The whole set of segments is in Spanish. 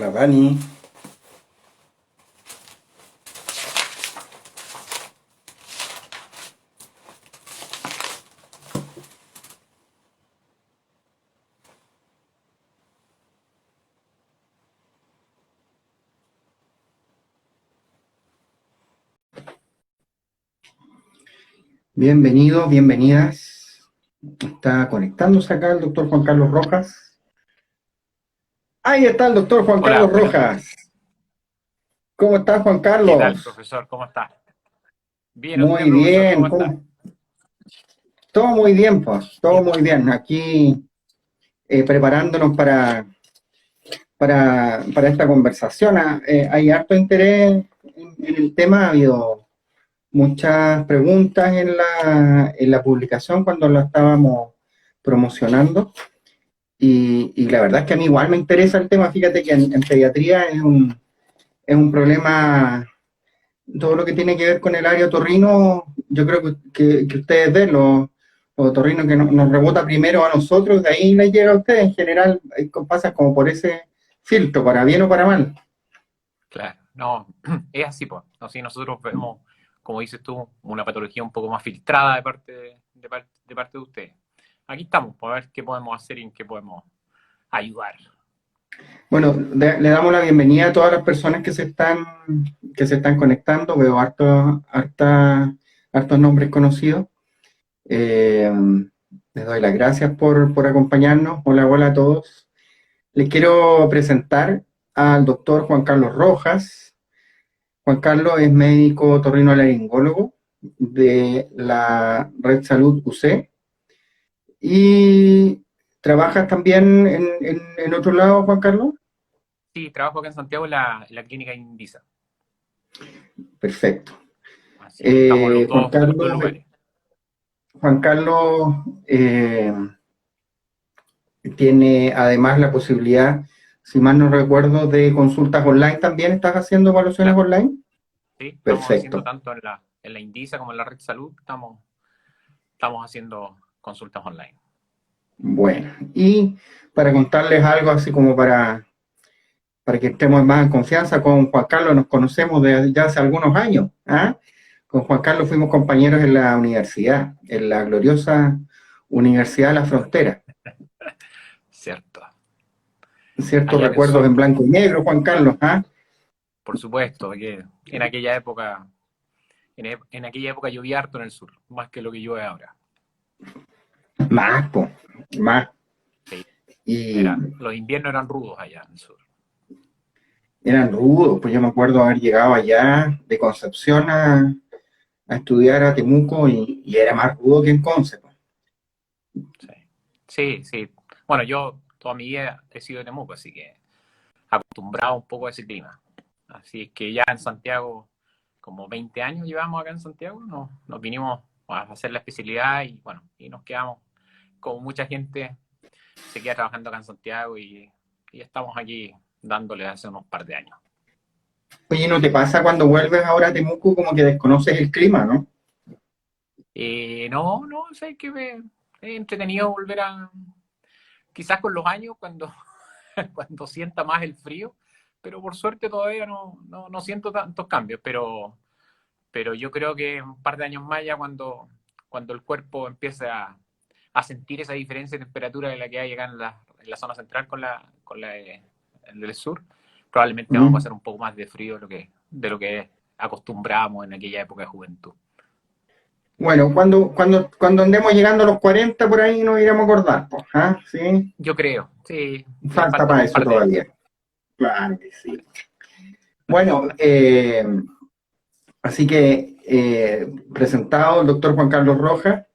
Hola Dani, bienvenidos, bienvenidas. Está conectándose acá el doctor Juan Carlos Rojas. Ahí está el doctor Juan Hola, Carlos buenos días. Rojas. ¿Cómo está Juan ¿Qué tal, Carlos? profesor? ¿Cómo está? Bien, ¿usted, Muy profesor, cómo bien, está? todo muy bien, pues, todo Bien. muy bien. Aquí preparándonos para esta conversación. Hay harto interés en el tema, ha habido muchas preguntas en la publicación cuando la estábamos promocionando. Y la verdad es que a mí igual me interesa el tema. Fíjate que en pediatría es un problema, todo lo que tiene que ver con el área otorrino. Yo creo que ustedes ven los otorrinos que nos rebota primero a nosotros, de ahí les llega a ustedes. En general pasa como por ese filtro, para bien o para mal. Claro, no, es así, pues. Así nosotros vemos, como dices tú, una patología un poco más filtrada de parte de ustedes. Aquí estamos, para ver qué podemos hacer y en qué podemos ayudar. Bueno, le damos la bienvenida a todas las personas que se están conectando. Veo hartos nombres conocidos. Eh, Les doy las gracias por acompañarnos. Hola, hola a todos. Les quiero presentar al doctor Juan Carlos Rojas. Juan Carlos es médico otorrinolaringólogo de la Red Salud UC y trabajas también en otro lado, Juan Carlos. Sí, trabajo acá en Santiago en la clínica Indisa. Perfecto. Así que estamos en los Juan los dos Carlos, lugares. Juan Carlos tiene además la posibilidad, si mal no recuerdo, de consultas online también. ¿Estás haciendo evaluaciones Claro, online? sí, estamos haciendo Perfecto. tanto en la Indisa como en la Red Salud, estamos haciendo consultas online. Bueno, y para contarles algo así como para que estemos más en confianza, con Juan Carlos nos conocemos desde ya hace algunos años. ¿Ah? Con Juan Carlos fuimos compañeros en la universidad, en la gloriosa Universidad de la Frontera. Cierto. Ciertos Allá en el recuerdos sur, en blanco y negro, Juan Carlos. ¿Ah? por supuesto, que en aquella época llovía harto en el sur, más que lo que llueve ahora. Más, po, más. Sí, Y los inviernos eran rudos allá en el sur. eran rudos, pues yo me acuerdo haber llegado allá de Concepción a estudiar a Temuco y era más rudo que en Conce, po. Sí, sí, sí. Bueno, yo toda mi vida he sido de Temuco, así que acostumbrado un poco a ese clima. Así es que ya en Santiago, como 20 años llevamos acá en Santiago, nos vinimos a hacer la especialidad y bueno, y nos quedamos, como mucha gente se queda trabajando acá en Santiago y estamos aquí dándole hace unos par de años. Oye, ¿no te pasa cuando vuelves ahora a Temuco como que desconoces el clima, no? No, no, sé que es entretenido volver quizás con los años, cuando sienta más el frío, pero por suerte todavía no siento tantos cambios, pero yo creo que un par de años más ya cuando el cuerpo empiece a sentir esa diferencia de temperatura de la que hay acá en la zona central con la del sur, probablemente vamos a ¿Mm? pasar un poco más de frío de lo que acostumbrábamos en aquella época de juventud. Bueno, cuando andemos llegando a los 40 por ahí nos iremos a acordar, pues, ¿ah? ¿Sí? Yo creo, sí, le Falta faltan para un eso par de años. todavía. Claro que sí. Bueno, así que presentado el doctor Juan Carlos Rojas,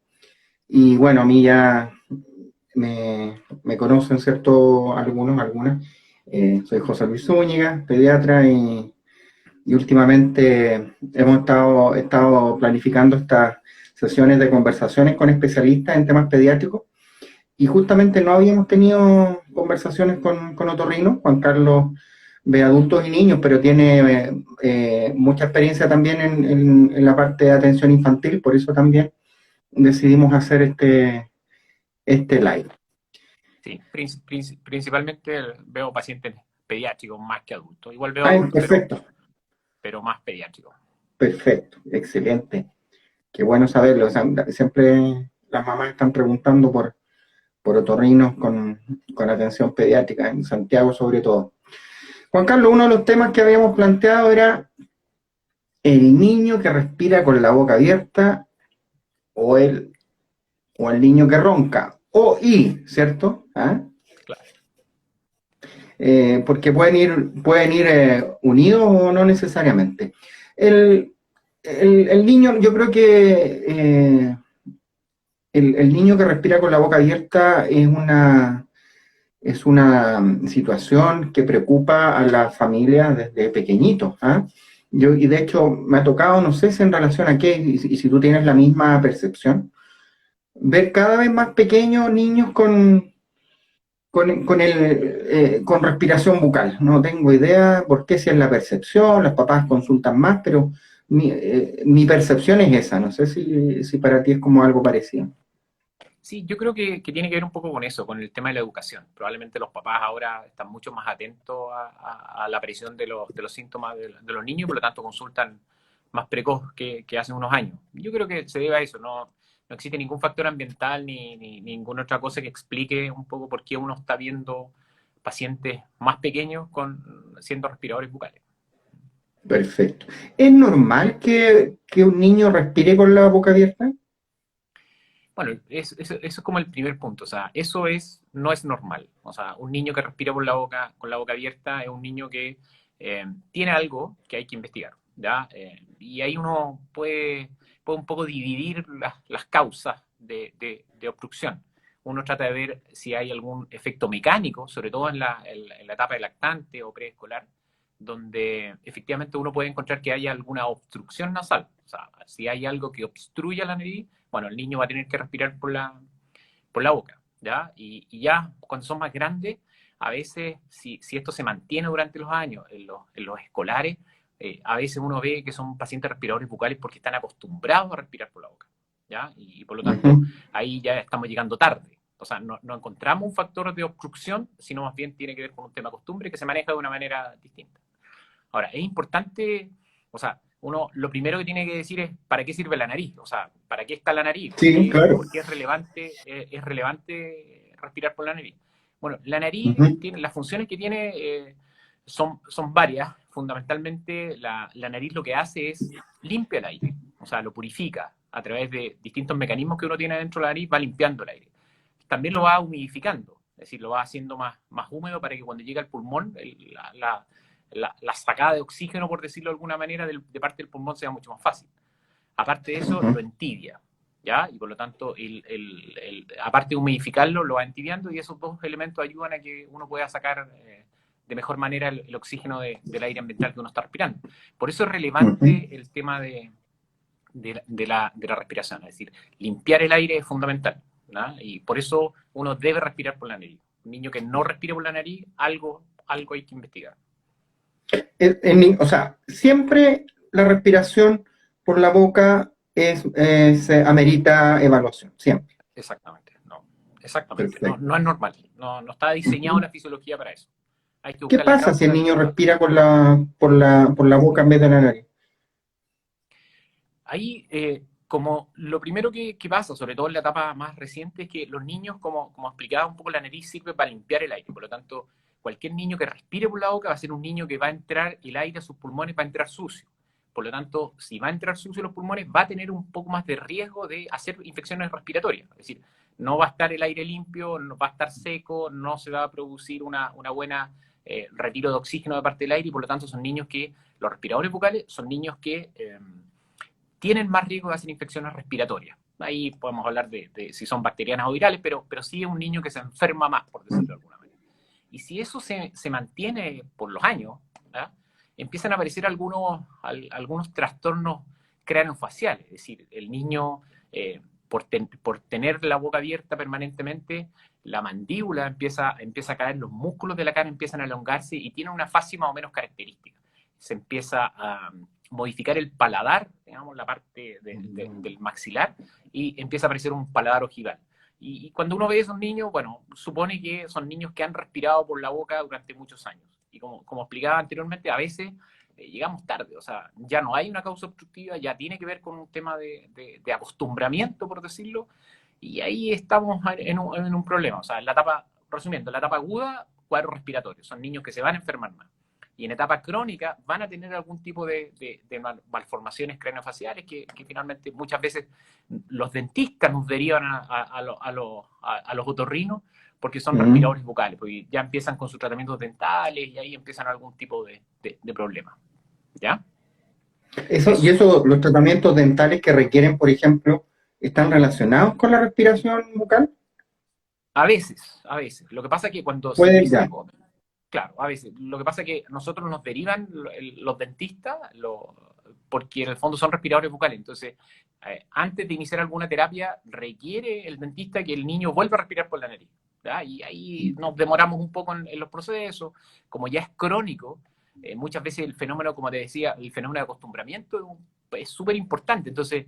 y bueno, a mí ya me conocen, ¿cierto? Algunas. Soy José Luis Zúñiga, pediatra, y últimamente he estado planificando estas sesiones de conversaciones con especialistas en temas pediátricos, y justamente no habíamos tenido conversaciones con otorrinos. Juan Carlos ve adultos y niños, pero tiene mucha experiencia también en la parte de atención infantil, por eso también decidimos hacer este live. Sí, principalmente veo pacientes pediátricos más que adultos. Igual veo Ay, adultos, perfecto, pero más pediátricos. perfecto, excelente. Qué bueno saberlo. O sea, siempre las mamás están preguntando por otorrinos con atención pediátrica, en Santiago sobre todo. Juan Carlos, uno de los temas que habíamos planteado era el niño que respira con la boca abierta o el niño que ronca, ¿cierto? ¿Ah? Claro. Porque pueden ir unidos o no necesariamente. El, el niño, yo creo que el niño que respira con la boca abierta es una situación que preocupa a las familias desde pequeñitos. ¿Ah? Y de hecho me ha tocado, no sé si en relación a qué, y si tú tienes la misma percepción, ver cada vez más pequeños niños con respiración bucal. No tengo idea por qué, si es la percepción, los papás consultan más, pero mi percepción es esa. No sé si para ti es como algo parecido. Sí, yo creo que tiene que ver un poco con eso, con el tema de la educación. Probablemente los papás ahora están mucho más atentos a la aparición de los síntomas de los niños y por lo tanto consultan más precoz que hace unos años. Yo creo que se debe a eso, no existe ningún factor ambiental ni ninguna otra cosa que explique un poco por qué uno está viendo pacientes más pequeños siendo respiradores bucales. Perfecto. ¿Es normal que un niño respire con la boca abierta? Bueno, eso es como el primer punto, o sea, no es normal. O sea, un niño que respira por con la boca abierta es un niño que tiene algo que hay que investigar, ¿ya? Y ahí uno puede un poco dividir las causas de obstrucción. Uno trata de ver si hay algún efecto mecánico, sobre todo en la etapa de lactante o preescolar, donde efectivamente uno puede encontrar que haya alguna obstrucción nasal. O sea, si hay algo que obstruya la nariz, bueno, el niño va a tener que respirar por la boca, ¿ya? Y ya cuando son más grandes, a veces, si esto se mantiene durante los años en los escolares, a veces uno ve que son pacientes respiradores bucales porque están acostumbrados a respirar por la boca, ¿ya? Y por lo tanto, Ujú, ahí ya estamos llegando tarde. O sea, no encontramos un factor de obstrucción, sino más bien tiene que ver con un tema de costumbre que se maneja de una manera distinta. Ahora, es importante, o sea, uno lo primero que tiene que decir es ¿para qué sirve la nariz? O sea, ¿para qué está la nariz? sí, claro. Por qué es relevante respirar por la nariz? Bueno, la nariz Ujú, tiene, las funciones que tiene son varias. Fundamentalmente, la nariz lo que hace es limpia el aire, o sea, lo purifica a través de distintos mecanismos que uno tiene dentro de la nariz, va limpiando el aire. También lo va humidificando, es decir, lo va haciendo más húmedo para que cuando llegue al pulmón, la sacada de oxígeno, por decirlo de alguna manera, de parte del pulmón sea mucho más fácil. Aparte de eso, lo ujú. entibia, ¿ya? Y por lo tanto, aparte de humidificarlo, lo va entibiando y esos dos elementos ayudan a que uno pueda sacar de mejor manera el oxígeno del aire ambiental que uno está respirando. Por eso es Ujú. relevante el tema de la respiración, es decir, limpiar el aire es fundamental, ¿no? Y por eso uno debe respirar por la nariz. Un niño que no respire por la nariz, algo hay que investigar. O sea, siempre la respiración por la boca amerita evaluación, siempre. Exactamente, no. Exactamente, Perfecto. no es normal. No está diseñado Ujú. la fisiología para eso. Hay que ¿Qué buscar la pasa si el causa niño y respira por la boca en vez de la nariz? ahí, como lo primero que pasa, sobre todo en la etapa más reciente, es que los niños, como explicaba un poco, la nariz sirve para limpiar el aire. Por lo tanto, cualquier niño que respire por la boca va a ser un niño que va a entrar el aire a sus pulmones, va a entrar sucio. Por lo tanto, si va a entrar sucio a los pulmones, va a tener un poco más de riesgo de hacer infecciones respiratorias. Es decir, no va a estar el aire limpio, no va a estar seco, no se va a producir una buena retiro de oxígeno de parte del aire y por lo tanto son niños que, los respiradores bucales son niños que tienen más riesgo de hacer infecciones respiratorias. Ahí podemos hablar de si son bacterianas o virales, pero sí es un niño que se enferma más, por decirlo de alguna manera. Y si eso se mantiene por los años, ¿ah? Empiezan a aparecer algunos trastornos craneofaciales, es decir, el niño, por tener la boca abierta permanentemente, la mandíbula empieza a caer, los músculos de la cara empiezan a elongarse y tiene una fase más o menos característica. Se empieza a modificar el paladar, digamos, la parte del maxilar, y empieza a aparecer un paladar ojival. Y cuando uno ve a esos niños, bueno, supone que son niños que han respirado por la boca durante muchos años. Y como explicaba anteriormente, a veces llegamos tarde, o sea, ya no hay una causa obstructiva, ya tiene que ver con un tema de acostumbramiento, por decirlo, y ahí estamos en un problema. O sea, en la etapa, resumiendo, en la etapa aguda, cuadros respiratorios, son niños que se van a enfermar más. Y en etapa crónica van a tener algún tipo de malformaciones craneofaciales que finalmente muchas veces los dentistas nos derivan a los otorrinos porque son respiradores bucales, porque ya empiezan con sus tratamientos dentales y ahí empiezan algún tipo de problema. ¿Ya? Y eso, los tratamientos dentales que requieren, por ejemplo, ¿están relacionados con la respiración bucal? A veces, a veces. Lo que pasa es que cuando se Puede, utiliza ya. algo, claro, a veces. Lo que pasa es que nosotros nos derivan los dentistas, porque en el fondo son respiradores bucales. Entonces, antes de iniciar alguna terapia, requiere el dentista que el niño vuelva a respirar por la nariz. ¿Ya? Y ahí nos demoramos un poco en los procesos. Como ya es crónico, muchas veces el fenómeno, como te decía, el fenómeno de acostumbramiento es súper importante. Entonces,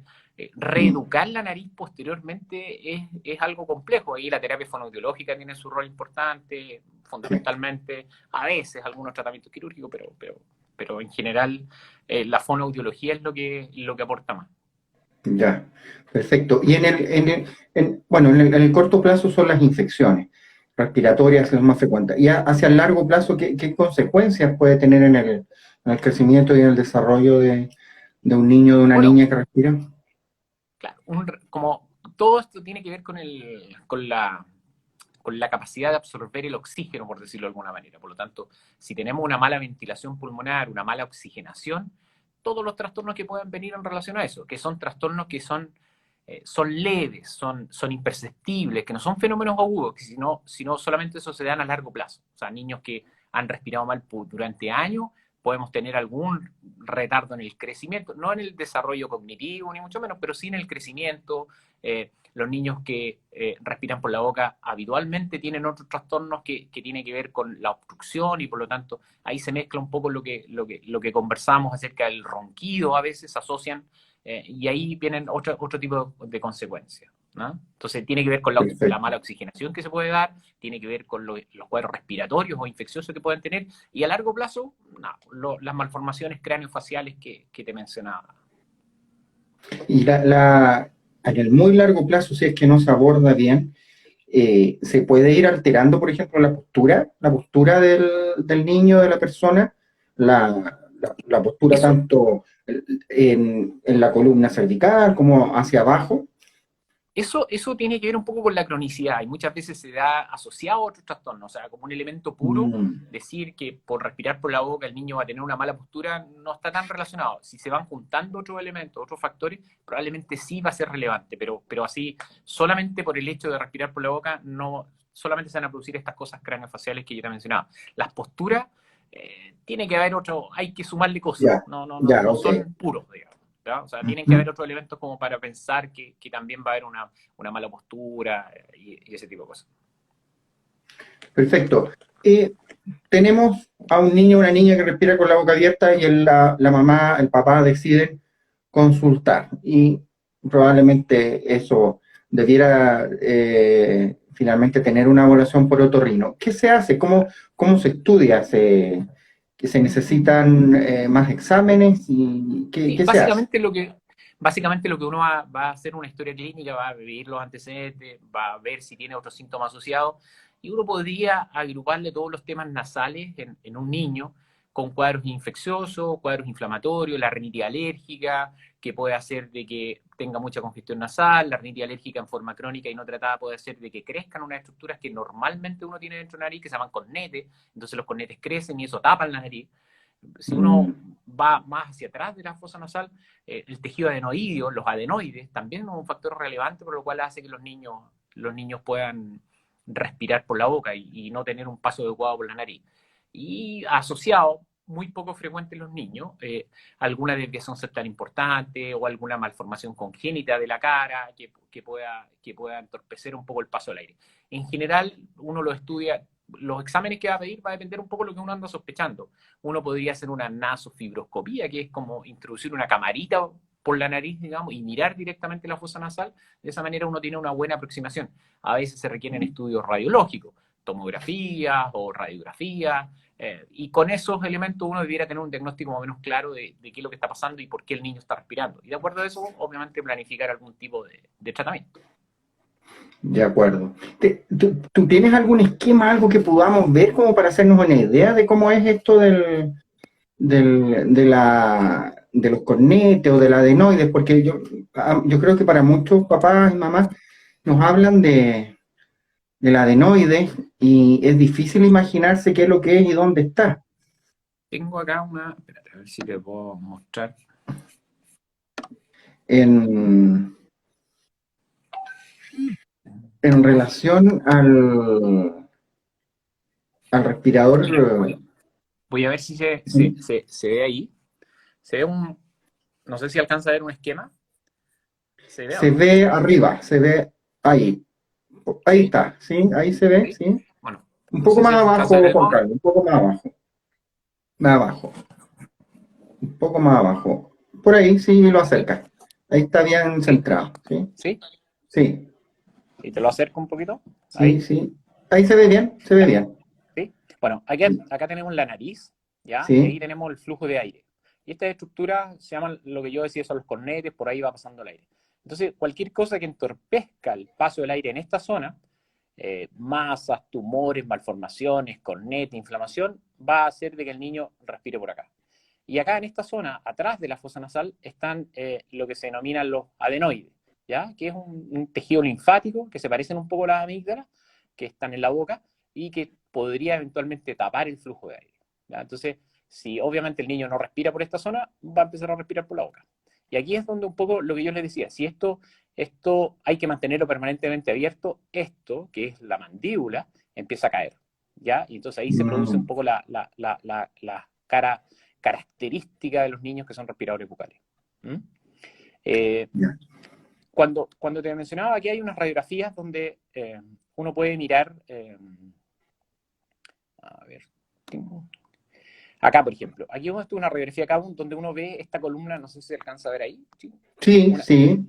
reeducar la nariz posteriormente es algo complejo. Ahí la terapia fonoaudiológica tiene su rol importante, Sí. fundamentalmente, a veces algunos tratamientos quirúrgicos, pero en general la fonoaudiología es lo que aporta más. Ya, perfecto. Y bueno, en el corto plazo son las infecciones respiratorias, es más frecuente. Y hacia el largo plazo, ¿qué consecuencias puede tener en el crecimiento y en el desarrollo de un niño o de una Bueno, niña que respira? claro, como todo esto tiene que ver con la capacidad de absorber el oxígeno, por decirlo de alguna manera. Por lo tanto, si tenemos una mala ventilación pulmonar, una mala oxigenación, todos los trastornos que puedan venir en relación a eso, que son trastornos que son leves, son imperceptibles, que no son fenómenos agudos, que sino solamente eso se dan a largo plazo. O sea, niños que han respirado mal durante años, podemos tener algún retardo en el crecimiento, no en el desarrollo cognitivo, ni mucho menos, pero sí en el crecimiento. Los niños que respiran por la boca habitualmente tienen otros trastornos que tienen que ver con la obstrucción y por lo tanto ahí se mezcla un poco lo que conversamos acerca del ronquido, a veces asocian y ahí vienen otro tipo de consecuencias, ¿no? Entonces tiene que ver con la Perfecto. mala oxigenación que se puede dar, tiene que ver con los cuadros respiratorios o infecciosos que pueden tener, y a largo plazo, no, las malformaciones craneofaciales que te mencionaba. Y en el muy largo plazo, si es que no se aborda bien, se puede ir alterando, por ejemplo, la postura del niño, de la persona, la postura Eso, tanto en la columna cervical como hacia abajo. eso tiene que ver un poco con la cronicidad y muchas veces se da asociado a otros trastornos, o sea, como un elemento puro, Mm, decir que por respirar por la boca el niño va a tener una mala postura no está tan relacionado. Si se van juntando otros elementos, otros factores, probablemente sí va a ser relevante, pero así, solamente por el hecho de respirar por la boca, no solamente se van a producir estas cosas craneofaciales que yo te mencionaba. Las posturas, tiene que haber hay que sumarle cosas, ya, ya, no ok. son puros, digamos. ¿Ya? O sea, tienen que Ujú. haber otros elementos como para pensar que también va a haber una mala postura y ese tipo de cosas. Perfecto. Eh, Tenemos a un niño o una niña que respira con la boca abierta y la mamá, el papá deciden consultar. Y probablemente eso debiera finalmente tener una evaluación por otorrino. ¿Qué se hace? ¿Cómo se estudia? ¿Se necesitan más exámenes? ¿Y Sí, qué se hace? básicamente lo que uno va a hacer una historia clínica, va a vivir los antecedentes, va a ver si tiene otros síntomas asociados, y uno podría agruparle todos los temas nasales en un niño con cuadros infecciosos, cuadros inflamatorios, la rinitis alérgica, que puede hacer de que tenga mucha congestión nasal, la rinitis alérgica en forma crónica y no tratada puede hacer de que crezcan unas estructuras que normalmente uno tiene dentro de la nariz, que se llaman cornetes, entonces los cornetes crecen y eso tapan la nariz. Si uno Mm, va más hacia atrás de la fosa nasal, el tejido adenoideo, los adenoides, también es un factor relevante por lo cual hace que los niños puedan respirar por la boca y no tener un paso adecuado por la nariz. Y asociado, muy poco frecuente en los niños, alguna desviación septal importante o alguna malformación congénita de la cara que pueda entorpecer un poco el paso al aire. En general, uno lo estudia, los exámenes que va a pedir va a depender un poco de lo que uno anda sospechando. Uno podría hacer una nasofibroscopía, que es como introducir una camarita por la nariz, digamos, y mirar directamente la fosa nasal. De esa manera uno tiene una buena aproximación. A veces se requieren estudios radiológicos, tomografías o radiografías, y con esos elementos uno debiera tener un diagnóstico más o menos claro de qué es lo que está pasando y por qué el niño está respirando. Y de acuerdo a eso, obviamente, planificar algún tipo de tratamiento. De acuerdo. ¿Tú tienes algún esquema, algo que podamos ver como para hacernos una idea de cómo es esto de los cornetes o del adenoides? Porque yo creo que para muchos papás y mamás nos hablan del adenoide y es difícil imaginarse qué es lo que es y dónde está. Tengo acá una, espérate, a ver si te puedo mostrar. En, en relación al respirador, Mira, voy a ver si se ve ahí. Se ve no sé si alcanza a ver un esquema. ¿Se ve o se no? ve arriba, se ve ahí. Ahí ¿Sí? está, ¿sí? Ahí se ve, ¿Sí? ¿sí? Bueno, Un no poco sé si más alcanza a abajo, ver el Juan móvil. Carlos, un poco más abajo. Más abajo, un poco más abajo. Por ahí, sí, lo ¿Sí? acerca. Ahí está bien ¿Sí? centrado, ¿sí? ¿Sí? Sí, Y te lo acerco un poquito. sí, Ahí. sí. Ahí se ve bien, se ve ¿Ya? bien. ¿Sí? Bueno, acá tenemos la nariz, ¿ya? Y ahí Sí, tenemos el flujo de aire. Y estas estructuras se llaman, lo que yo decía, son los cornetes, por ahí va pasando el aire. Entonces, cualquier cosa que entorpezca el paso del aire en esta zona, masas, tumores, malformaciones, cornete, inflamación, va a hacer de que el niño respire por acá. Y acá en esta zona, atrás de la fosa nasal, están lo que se denominan los adenoides, ¿ya? Que es un tejido linfático que se parecen un poco a las amígdalas, que están en la boca y que podría eventualmente tapar el flujo de aire, ¿ya? Entonces, si obviamente el niño no respira por esta zona, va a empezar a respirar por la boca. Y aquí es donde un poco lo que yo les decía, si esto hay que mantenerlo permanentemente abierto, esto, que es la mandíbula, empieza a caer, ¿ya? Y entonces ahí se produce un mm, poco la cara característica de los niños que son respiradores bucales. ¿Mm? Eh, ya. cuando te mencionaba, aquí hay unas radiografías donde uno puede mirar, a ver, acá por ejemplo, aquí hemos una radiografía acá donde uno ve esta columna, no sé si se alcanza a ver ahí, ¿sí? Sí, una, sí,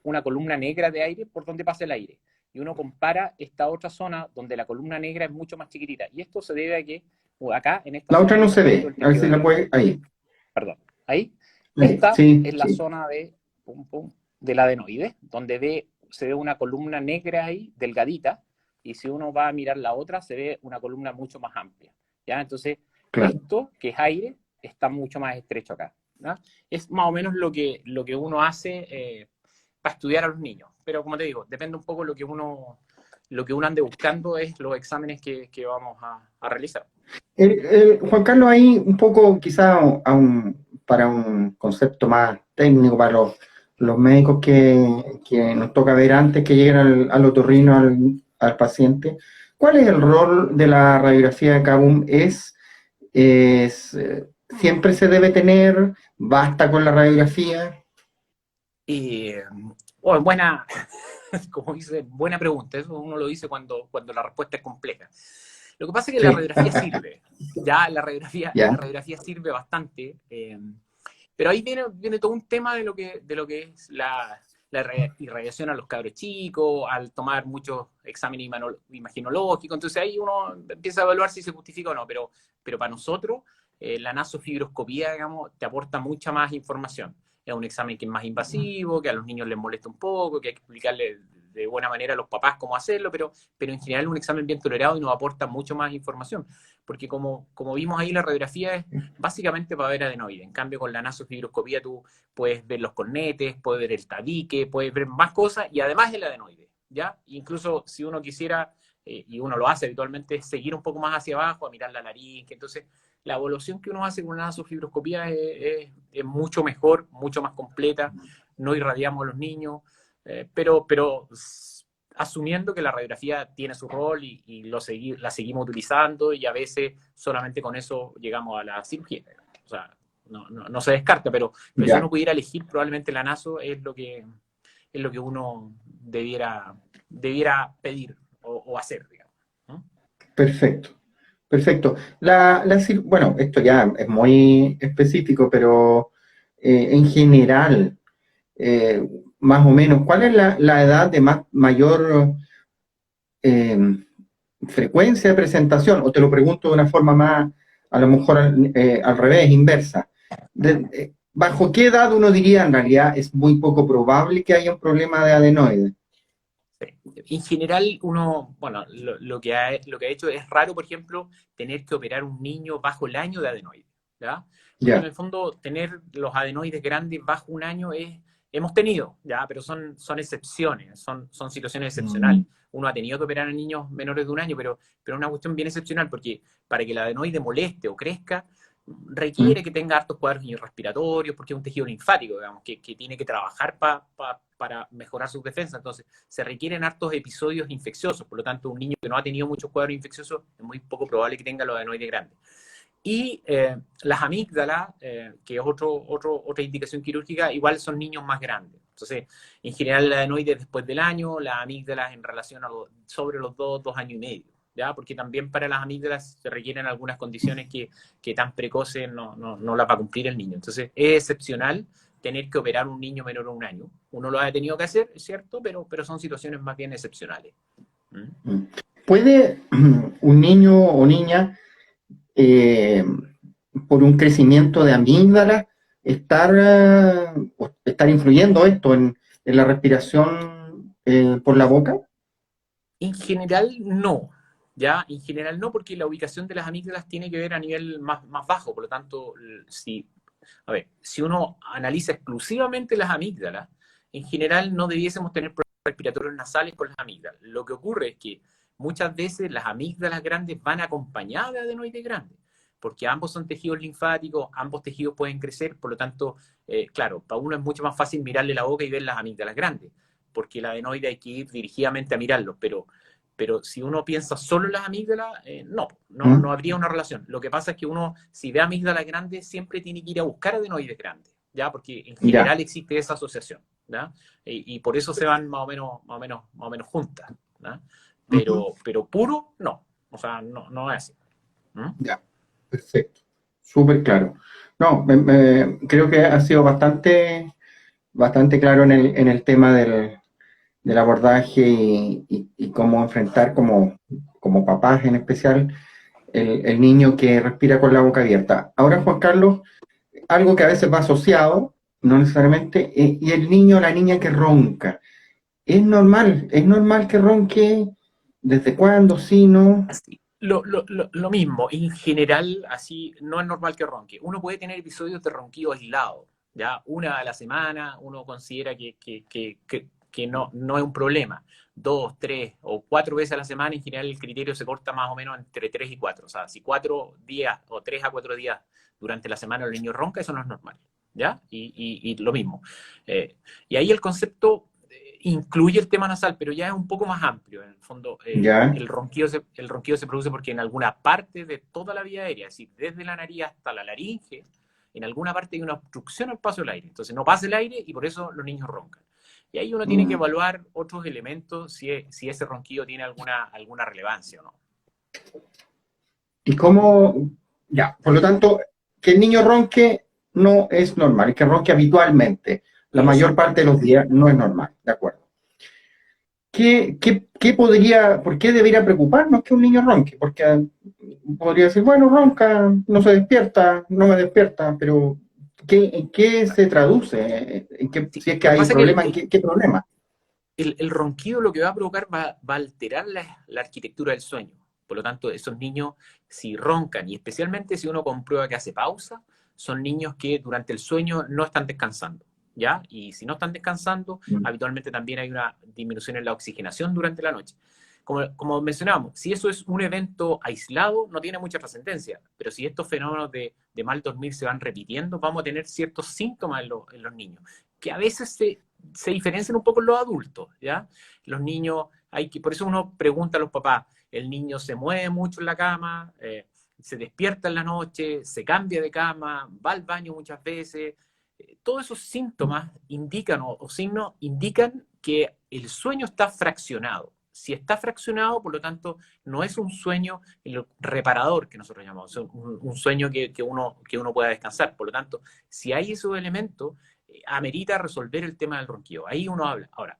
una columna negra de aire por donde pasa el aire. Y uno compara esta otra zona donde la columna negra es mucho más chiquitita. Y esto se debe a que acá, en esta la zona, otra hay no un se aumento ve. del A ver tejido si la nervioso. puede. Ahí, Perdón, ahí. ahí. Esta Sí, es la sí. zona del adenoide, donde se ve una columna negra ahí, delgadita, y si uno va a mirar la otra, se ve una columna mucho más amplia. ¿Ya? Entonces, Claro. esto, que es aire, está mucho más estrecho acá. ¿Ya? Es más o menos lo que uno hace para estudiar a los niños. Pero como te digo, depende un poco lo que uno ande buscando es los exámenes que vamos a realizar. Juan Carlos, ahí un poco quizá para un concepto más técnico para los médicos que nos toca ver antes que lleguen al otorrino, al paciente. ¿Cuál es el rol de la radiografía de Cavum? ¿Siempre se debe tener? ¿Basta con la radiografía? Y, oh, buena, como dice, buena pregunta. Eso uno lo dice cuando la respuesta es compleja. Lo que pasa es que la Sí, radiografía sirve. Ya la ya, radiografía sirve bastante. Pero ahí viene todo un tema de lo que es la irradiación a los cabros chicos, al tomar muchos exámenes imaginológicos. Entonces ahí uno empieza a evaluar si se justifica o no. Pero para nosotros, la nasofibroscopía, digamos, te aporta mucha más información. Es un examen que es más invasivo, que a los niños les molesta un poco, que hay que explicarle de buena manera a los papás cómo hacerlo, pero en general es un examen bien tolerado y nos aporta mucho más información. Porque como vimos ahí, la radiografía es básicamente para ver adenoide. En cambio, con la nasofibroscopía tú puedes ver los cornetes, puedes ver el tabique, puedes ver más cosas y además el adenoide, ¿ya? Incluso si uno quisiera, y uno lo hace habitualmente, seguir un poco más hacia abajo, a mirar la nariz, que entonces la evaluación que uno hace con una nasofibroscopía es mucho mejor, mucho más completa, no irradiamos a los niños, pero asumiendo que la radiografía tiene su rol y la seguimos utilizando y a veces solamente con eso llegamos a la cirugía. O sea, no se descarta, pero si uno ya. pudiera elegir, probablemente la naso es lo que uno debiera pedir o hacer, digamos, ¿no? Perfecto, perfecto. Bueno, esto ya es muy específico, pero en general. más o menos, ¿cuál es la edad de mayor eh, frecuencia de presentación? O te lo pregunto de una forma más, a lo mejor al revés, inversa. ¿Bajo qué edad uno diría en realidad es muy poco probable que haya un problema de adenoides? Sí. En general, bueno, lo que ha hecho es raro, por ejemplo, tener que operar un niño bajo el año de adenoides, ¿ya? Porque en Ya. el fondo, tener los adenoides grandes bajo un año hemos tenido, ¿ya? Pero son excepciones, son situaciones excepcionales. Uno ha tenido que operar a niños menores de un año, pero es una cuestión bien excepcional, porque para que el adenoide moleste o crezca, requiere que tenga hartos cuadros respiratorios, porque es un tejido linfático, digamos, que tiene que trabajar para mejorar sus defensas. Entonces, se requieren hartos episodios infecciosos. Por lo tanto, un niño que no ha tenido muchos cuadros infecciosos es muy poco probable que tenga los adenoides grandes. Y las amígdalas, que es otra indicación quirúrgica, igual son niños más grandes. Entonces, en general, el adenoide después del año, las amígdalas en relación a sobre los 2 años y medio. ¿Ya? Porque también para las amígdalas se requieren algunas condiciones que tan precoces no las va a cumplir el niño. Entonces, es excepcional tener que operar un niño menor de un año. Uno lo ha tenido que hacer, es cierto, pero son situaciones más bien excepcionales. ¿Mm? ¿Puede un niño o niña, eh, por un crecimiento de amígdalas, estar influyendo esto en la respiración por la boca? En general, no. ¿Ya? En general no, porque la ubicación de las amígdalas tiene que ver a nivel más bajo. Por lo tanto, si uno analiza exclusivamente las amígdalas, en general no debiésemos tener problemas respiratorios nasales con las amígdalas. Lo que ocurre es que muchas veces las amígdalas grandes van acompañadas de adenoides grandes, porque ambos son tejidos linfáticos, ambos tejidos pueden crecer, por lo tanto, claro, para uno es mucho más fácil mirarle la boca y ver las amígdalas grandes, porque el adenoide hay que ir dirigidamente a mirarlo, pero si uno piensa solo en las amígdalas, no habría una relación. Lo que pasa es que uno, si ve amígdalas grandes, siempre tiene que ir a buscar adenoides grandes, ¿ya? Porque en Ya. general existe esa asociación, ¿ya? Y por eso se van más o menos juntas, ¿ya? Pero puro, no. O sea, no es así. ¿Mm? Ya, perfecto. Súper claro. No, creo que ha sido bastante claro en el tema del abordaje y cómo enfrentar como papás en especial el niño que respira con la boca abierta. Ahora, Juan Carlos, algo que a veces va asociado, no necesariamente, y el niño o la niña que ronca. Es normal que ronque. ¿Desde cuándo? Sí, no. Así, lo mismo, en general, así no es normal que ronque. Uno puede tener episodios de ronquido aislado, ¿ya? Una a la semana, uno considera que no es un problema. 2, 3 o 4 veces a la semana, en general el criterio se corta más o menos entre 3 y 4. O sea, si 4 días o 3 a 4 días durante la semana el niño ronca, eso no es normal, ¿ya? Y lo mismo. Y ahí el concepto incluye el tema nasal, pero ya es un poco más amplio. En el fondo, Ya. el ronquido se produce porque en alguna parte de toda la vía aérea, es decir, desde la nariz hasta la laringe, en alguna parte hay una obstrucción al paso del aire. Entonces no pasa el aire y por eso los niños roncan. Y ahí uno tiene que Mm. evaluar otros elementos si ese ronquido tiene alguna relevancia o no. ¿Y cómo? Ya, por lo tanto, que el niño ronque no es normal, es que ronque habitualmente. La mayor parte de los Exactamente. días no es normal, ¿de acuerdo? ¿Por qué debería preocuparnos que un niño ronque? Porque podría decir, bueno, ronca, no se despierta, no me despierta, pero ¿en qué se traduce? Sí, Si es que lo que hay pasa es que problema, ¿en qué problema? el ronquido lo que va a provocar va a alterar la arquitectura del sueño. Por lo tanto, esos niños, si roncan, y especialmente si uno comprueba que hace pausa, son niños que durante el sueño no están descansando, ¿ya? Y si no están descansando, Mm. habitualmente también hay una disminución en la oxigenación durante la noche. Como mencionábamos, si eso es un evento aislado, no tiene mucha trascendencia, pero si estos fenómenos de mal dormir se van repitiendo, vamos a tener ciertos síntomas en los niños, que a veces se diferencian un poco en los adultos, ¿ya? Los niños, por eso uno pregunta a los papás, el niño se mueve mucho en la cama, se despierta en la noche, se cambia de cama, va al baño muchas veces. Todos esos síntomas indican o signos indican que el sueño está fraccionado. Si está fraccionado, por lo tanto, no es un sueño reparador que nosotros llamamos, un sueño que uno pueda descansar. Por lo tanto, si hay esos elementos, amerita resolver el tema del ronquido. Ahí uno habla. Ahora,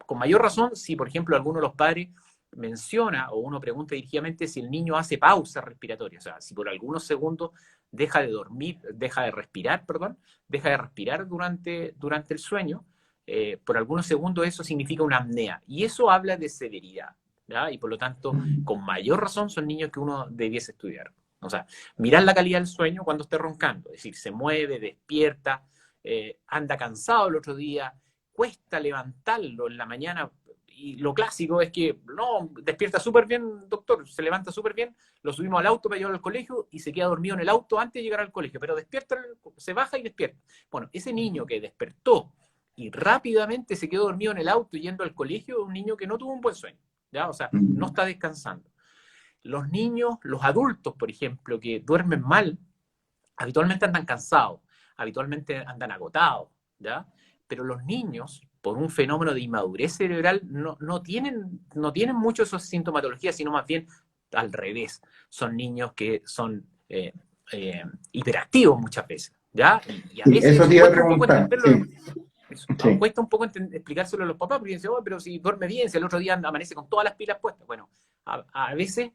con mayor razón, si por ejemplo alguno de los padres menciona o uno pregunta dirigidamente si el niño hace pausas respiratorias, o sea, si por algunos segundos deja de dormir, deja de respirar, perdón, deja de respirar durante el sueño, por algunos segundos eso significa una apnea. Y eso habla de severidad, ¿ya? Y por lo tanto, con mayor razón son niños que uno debiese estudiar. O sea, mirar la calidad del sueño cuando esté roncando, es decir, se mueve, despierta, anda cansado el otro día, cuesta levantarlo en la mañana, y lo clásico es que, no, despierta súper bien, doctor, se levanta súper bien, lo subimos al auto para llevarlo al colegio y se queda dormido en el auto antes de llegar al colegio, pero despierta, se baja y despierta. Bueno, ese niño que despertó y rápidamente se quedó dormido en el auto yendo al colegio es un niño que no tuvo un buen sueño, ¿ya? O sea, no está descansando. Los niños, los adultos, por ejemplo, que duermen mal, habitualmente andan cansados, habitualmente andan agotados, ¿ya? Pero los niños, por un fenómeno de inmadurez cerebral, no tienen mucho esa sintomatología, sino más bien al revés. Son niños que son hiperactivos muchas veces, ¿ya? Y a Sí, veces eso eso te iba a cuesta un poco preguntar. entenderlo. Sí, Eso, sí. cuesta un poco explicárselo a los papás, porque dicen, oh, pero si duerme bien, si el otro día amanece con todas las pilas puestas. Bueno, a veces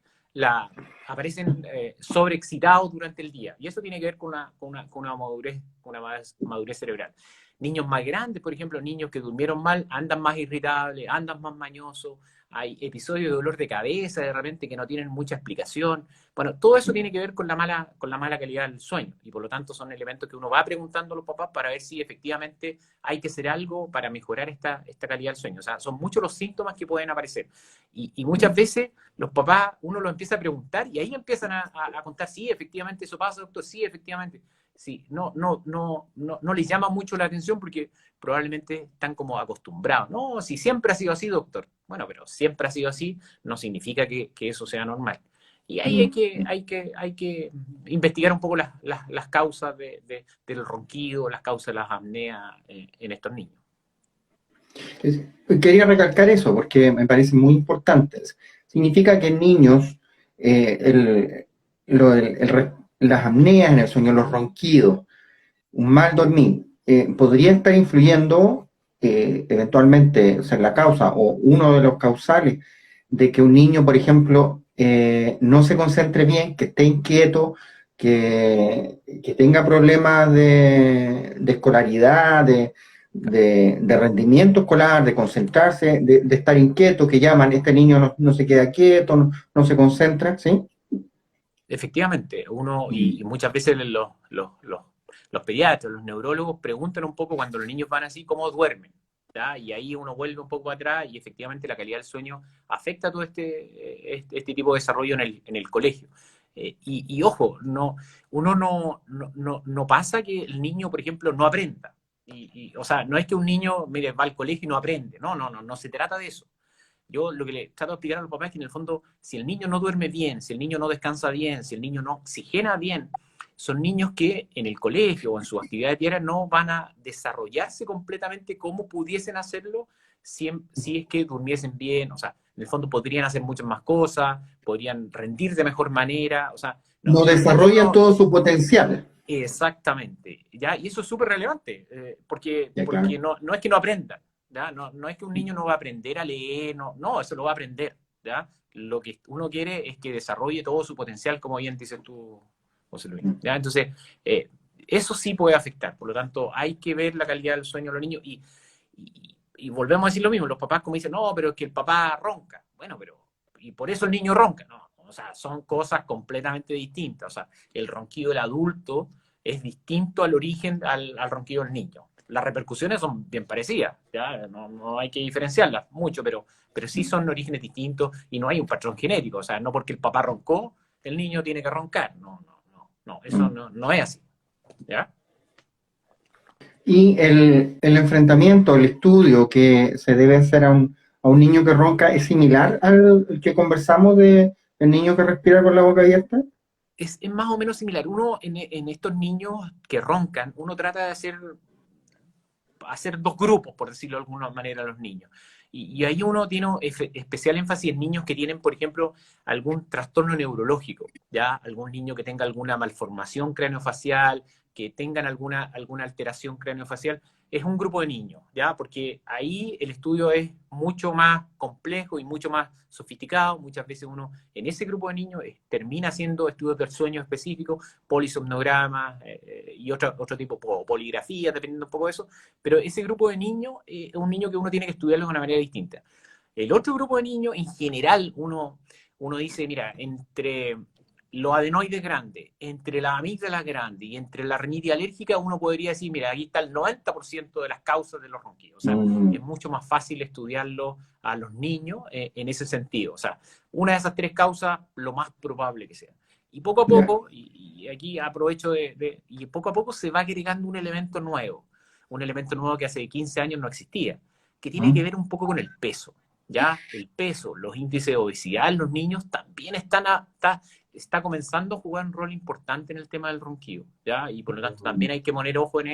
aparecen sobreexcitados durante el día, y eso tiene que ver con una madurez cerebral. Niños más grandes, por ejemplo, niños que durmieron mal, andan más irritables, andan más mañosos, hay episodios de dolor de cabeza de repente que no tienen mucha explicación. Bueno, todo eso tiene que ver con la mala calidad del sueño, y por lo tanto son elementos que uno va preguntando a los papás para ver si efectivamente hay que hacer algo para mejorar esta calidad del sueño. O sea, son muchos los síntomas que pueden aparecer. Y muchas veces los papás, uno los empieza a preguntar y ahí empiezan a contar, sí, efectivamente eso pasa, doctor, sí, efectivamente. Sí, no les llama mucho la atención porque probablemente están como acostumbrados. No, si siempre ha sido así, doctor. Bueno, pero siempre ha sido así, no significa que eso sea normal. Y ahí hay que investigar un poco las causas del ronquido, las causas de las apneas en estos niños. Quería recalcar eso porque me parece muy importante. Significa que en niños las apneas en el sueño, los ronquidos, un mal dormir, podría estar influyendo eventualmente, o sea, la causa o uno de los causales de que un niño, por ejemplo, no se concentre bien, que esté inquieto, que tenga problemas de escolaridad, de rendimiento escolar, de concentrarse, de estar inquieto, que llaman, este niño no se queda quieto, no se concentra, ¿sí? Efectivamente, y muchas veces los pediatras, los neurólogos preguntan un poco cuando los niños van así, cómo duermen, ¿ya? Y ahí uno vuelve un poco atrás y efectivamente la calidad del sueño afecta todo este tipo de desarrollo en el colegio. Y ojo, uno no pasa que el niño, por ejemplo, no aprenda. O sea, no es que un niño, mire, va al colegio y no aprende. No se trata de eso. Yo lo que le trato de explicar a los papás es que en el fondo, si el niño no duerme bien, si el niño no descansa bien, si el niño no oxigena bien, son niños que en el colegio o en sus actividades diarias no van a desarrollarse completamente como pudiesen hacerlo si es que durmiesen bien. O sea, en el fondo podrían hacer muchas más cosas, podrían rendir de mejor manera. O sea, No no es que desarrollan uno... todo su potencial. Exactamente, ¿ya? Y eso es súper relevante, porque, Ya, porque claro. no es que no aprendan, ¿ya? No es que un niño no va a aprender a leer, no, eso lo va a aprender, ¿ya? Lo que uno quiere es que desarrolle todo su potencial, como bien dices tú, José Luis, ¿ya? Entonces, eh, eso sí puede afectar, por lo tanto, hay que ver la calidad del sueño de los niños y volvemos a decir lo mismo, los papás como dicen, no, pero es que el papá ronca, bueno, y por eso el niño ronca, no, o sea, son cosas completamente distintas, o sea, el ronquido del adulto es distinto al origen al ronquido del niño. Las repercusiones son bien parecidas, ¿ya? No hay que diferenciarlas mucho, pero sí son orígenes distintos y no hay un patrón genético. O sea, no porque el papá roncó, el niño tiene que roncar. No, eso no es así, ¿ya? Y el enfrentamiento, el estudio que se debe hacer a un niño que ronca es similar al que conversamos de el niño que respira con la boca abierta. Es más o menos similar. Uno, en estos niños que roncan, uno trata de hacer dos grupos, por decirlo de alguna manera, a los niños. Y ahí uno tiene especial énfasis en niños que tienen, por ejemplo, algún trastorno neurológico, ¿ya? Algún niño que tenga alguna malformación craneofacial, que tengan alguna alteración craneofacial, es un grupo de niños, ¿ya? Porque ahí el estudio es mucho más complejo y mucho más sofisticado. Muchas veces uno en ese grupo de niños termina haciendo estudios del sueño específicos, polisomnogramas y otro tipo, poligrafía, dependiendo un poco de eso. Pero ese grupo de niños es un niño que uno tiene que estudiarlo de una manera distinta. El otro grupo de niños, en general, uno dice, mira, entre los adenoides grandes, entre las amígdalas grandes y entre la rinitis alérgica, uno podría decir, mira, aquí está el 90% de las causas de los ronquidos. O sea, es mucho más fácil estudiarlo a los niños en ese sentido. O sea, una de esas tres causas, lo más probable que sea. Y poco a Ya. poco, y aquí aprovecho y poco a poco se va agregando un elemento nuevo que hace 15 años no existía, que tiene que ver un poco con el peso. Ya el peso, los índices de obesidad en los niños también está comenzando a jugar un rol importante en el tema del ronquido, ¿ya? Y por lo tanto también hay que poner ojo en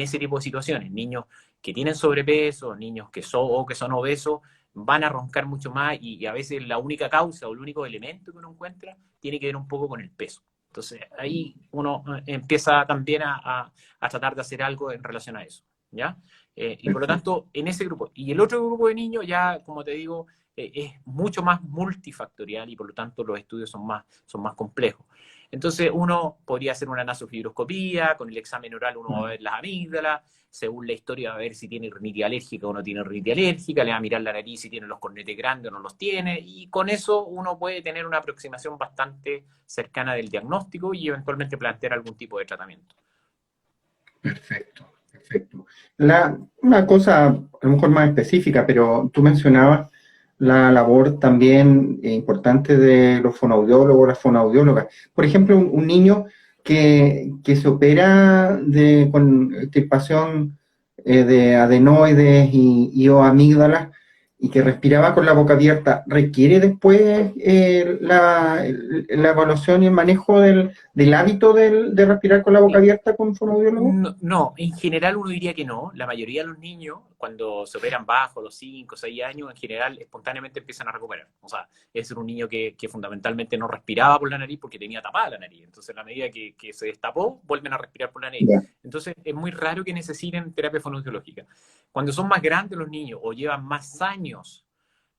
ese tipo de situaciones. Niños que tienen sobrepeso, niños que son obesos, van a roncar mucho más y a veces la única causa o el único elemento que uno encuentra tiene que ver un poco con el peso. Entonces ahí uno empieza también a tratar de hacer algo en relación a eso, ¿ya? Y por lo Perfecto. tanto, en ese grupo. Y el otro grupo de niños ya, como te digo, es mucho más multifactorial y por lo tanto los estudios son más complejos. Entonces uno podría hacer una nasofibroscopía, con el examen oral uno va a ver las amígdalas, según la historia va a ver si tiene rinitis alérgica o no tiene rinitis alérgica, le va a mirar la nariz si tiene los cornetes grandes o no los tiene, y con eso uno puede tener una aproximación bastante cercana del diagnóstico y eventualmente plantear algún tipo de tratamiento. Perfecto, perfecto. Una cosa a lo mejor más específica, pero tú mencionabas la labor también importante de los fonoaudiólogos, las fonoaudiólogas. Por ejemplo, un niño que se opera con extirpación de adenoides y o amígdalas y que respiraba con la boca abierta, ¿requiere después la evaluación y el manejo del hábito de respirar con la boca abierta con fonoaudiólogo? No, no, en general uno diría que no. La mayoría de los niños, cuando se operan bajo los 5 o 6 años, en general espontáneamente empiezan a recuperar. O sea, es un niño que fundamentalmente no respiraba por la nariz porque tenía tapada la nariz. Entonces, a la medida que se destapó, vuelven a respirar por la nariz. Ya. Entonces, es muy raro que necesiten terapia fonoaudiológica. Cuando son más grandes los niños o llevan más años